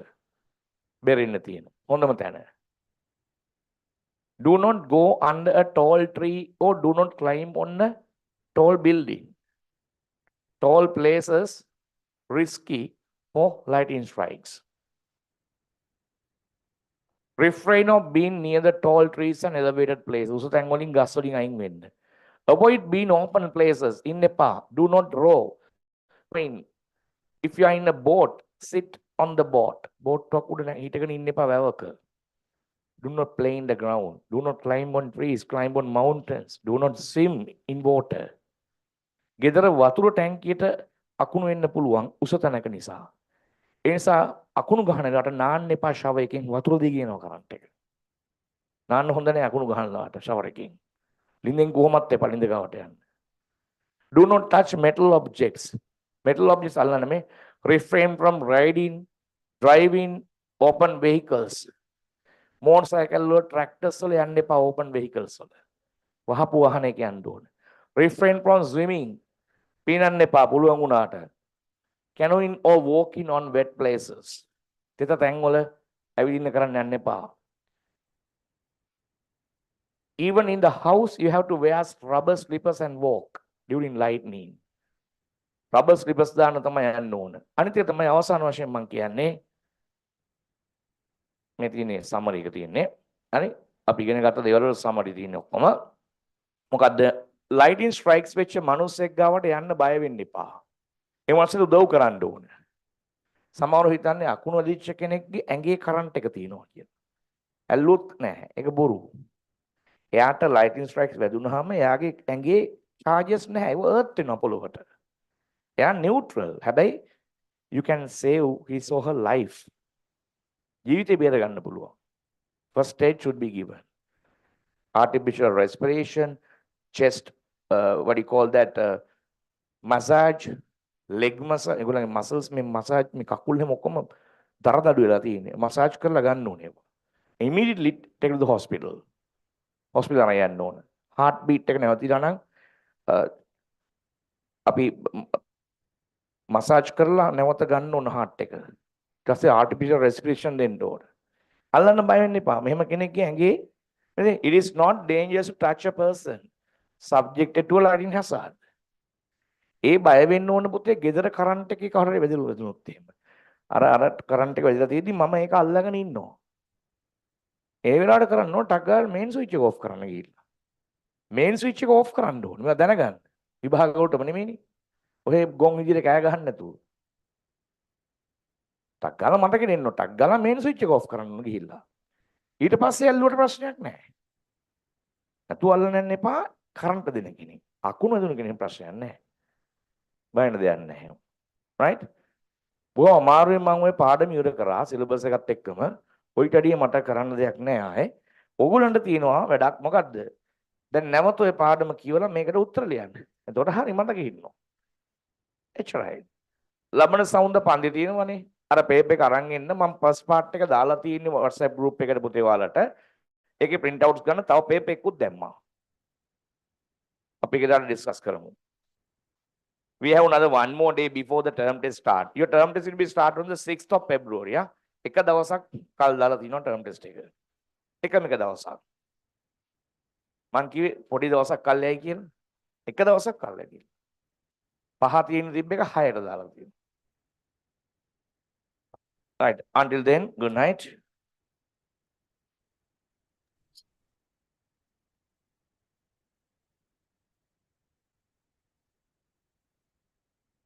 බෙරින්න තියෙන. හොඳම තැන. Do not go under a tall tree or do not climb on a tall building. Tall places risky for lightning strikes. Refrain of being near the tall trees and elevated places. උස තැන් වලින් ගස් වලින් අයින් වෙන්න. Avoid being open places. In එපා. Do not row. If you are in a boat, sit on the boat. Boat එකක් උඩ හිටගෙන ඉන්න එපා වැවක. Do not play in the ground. Do not climb on trees, climb on mountains. Do not swim in water. ගෙදර වතුර ටැංකියට අකුණු වෙන්න පුළුවන් උස තැනක නිසා. ඒ නිසා අකුණු ගහන එකට නාන්න එපා ෂවර් එකෙන් වතුර දිගේ යනවා කරන්ට් එක. නාන්න හොඳ නැහැ අකුණු ගහනලාට ෂවර් එකෙන්. ලින්දෙන් කොහොමත් එපා ලින්ද ගාවට යන්න. Do not touch metal objects. Metal objects අල්ලන්න මේ refrain from driving open vehicles. motorcycle වල tractors වල යන්න එපා open vehicles වල. වහපු වාහනයක යන්න ඕන. Refrain from swimming. පීනන්න එපා පුළුවන් වුණාට. Canoeing or walking on wet places. තෙත තැන් වල ඇවිදින්න කරන්න යන්න එපා. Even in the house you have to wear rubber slippers and walk during lightning. Rubber slippers දාන්න තමයි යන්න ඕන. අනිත් එක තමයි අවසාන වශයෙන් මම කියන්නේ මේ තියෙන්නේ සමරි එක තියෙන්නේ. හරි අපි ඉගෙන ගත්ත දේවල් වල සමරි තියෙන්නේ ඔක්කොම. මොකද්ද? lightning strikes වෙච්ච මිනිස්සෙක් ගාවට යන්න බය වෙන්න එපා. ඒ මාසෙට උදව් කරන්න ඕන. සමහරව හිතන්නේ අකුණු වදිච්ච කෙනෙක්ගේ ඇඟේ කරන්ට් එක තියෙනවා කියලා. ඇල්ලුවොත් නැහැ. ඒක බොරු. එයාට lightning strikes වැදුනහම එයාගේ ඇඟේ charges නැහැ. ඒක earth වෙනවා පොළොවට. එයා neutral. හැබැයි you can save his or her life. ජීවිතේ බේර ගන්න පුළුවන්. First aid should be given. Artificial respiration, chest, what do you call that? Massage, leg massage. ඒගොල්ලන්ගේ muscles මේ massage මේ කකුල් හැම ඔක්කොම දරදඩු වෙලා තියෙන්නේ. massage කරලා ගන්න ඕනේ. Immediately take to the hospital. hospital යන යන්න ඕන. heart beat එක නැවතිලා නම් අපි massage කරලා නැවත ගන්න ඕන heart එක. ඊට පස්සේ artificial respiration දෙන්න ඕන. අල්ලන්න බය වෙන්න එපා. මෙහෙම කෙනෙක්ගේ ඇඟේ it is not dangerous to touch a person subjected to a lightning hazard. ඒ බය වෙන්න ඕන පුතේ ගෙදර කරන්ට් එකේ කවුරුහරි වැදුනොත් එහෙම. අර කරන්ට් එක වැදලා තියෙද්දි මම ඒක අල්ලගෙන ඉන්නවා. ඒ වෙලාවට කරන්න ඕන ටක් ගාලා මේන් ස්විච් එක ඔෆ් කරන්න ගිහිල්ලා. මේන් ස්විච් එක ඔෆ් කරන්න ඕනේ. මම දැනගන්න. විභාග වලටම නෙමෙයිනේ. ඔහේ ගොන් විදිහට කෑ ගහන්න නැතුව. ටක් ගාලා මතක දෙන්න ඕන. ටක් ගාලා මේන් ස්විච් එක ඔෆ් කරන්න ගිහිල්ලා. ඊට පස්සේ ඇල්ලුවට ප්‍රශ්නයක් නැහැ. නැතුව අල්ලන්න යන්න එපා කරන්ට් දෙන කෙනෙක්. අකුණු දෙන කෙනෙක් ප්‍රශ්නයක් නැහැ. බයන්න දෙයක් නැහැ. right? බොහොම අමාරුවෙන් මම ওই පාඩම ඉවර කරා සිලබස් එකත් එක්කම. ඔයිට අඩිය මට කරන්න දෙයක් නැහැ ආයේ. ඕගොල්ලන්ට තියෙනවා වැඩක් මොකද්ද? දැන් නැවත ඔය පාඩම කියවලා මේකට උත්තර ලියන්න. එතකොට හරි මතක ඉන්නවා. එච්චරයි. ලබන සවුන්ද පන්ති තියෙනවනේ. අර පේපර් එක අරන් එන්න මම ෆස්ට් පාර්ට් එක දාලා තියෙන්නේ WhatsApp group එකට පුතේ ඔයාලට. ඒකේ print outs ගන්න තව පේපර් එකකුත් දැම්මා. අපි ඒක දාලා ඩිස්කස් කරමු. We have another one more day before the term test start. Your term test will be start on the 6th of February. Yeah? එක දවසක් කල් දාලා තියෙනවා term test එක. එකම එක දවසක්. මං කිව්වේ පොඩි දවසක් කල් යයි කියලා. එක දවසක් කල් යයි කියලා. පහ තියෙන තිබ්බ එක 6ට දාලා තියෙනවා. Right. Until then, good night.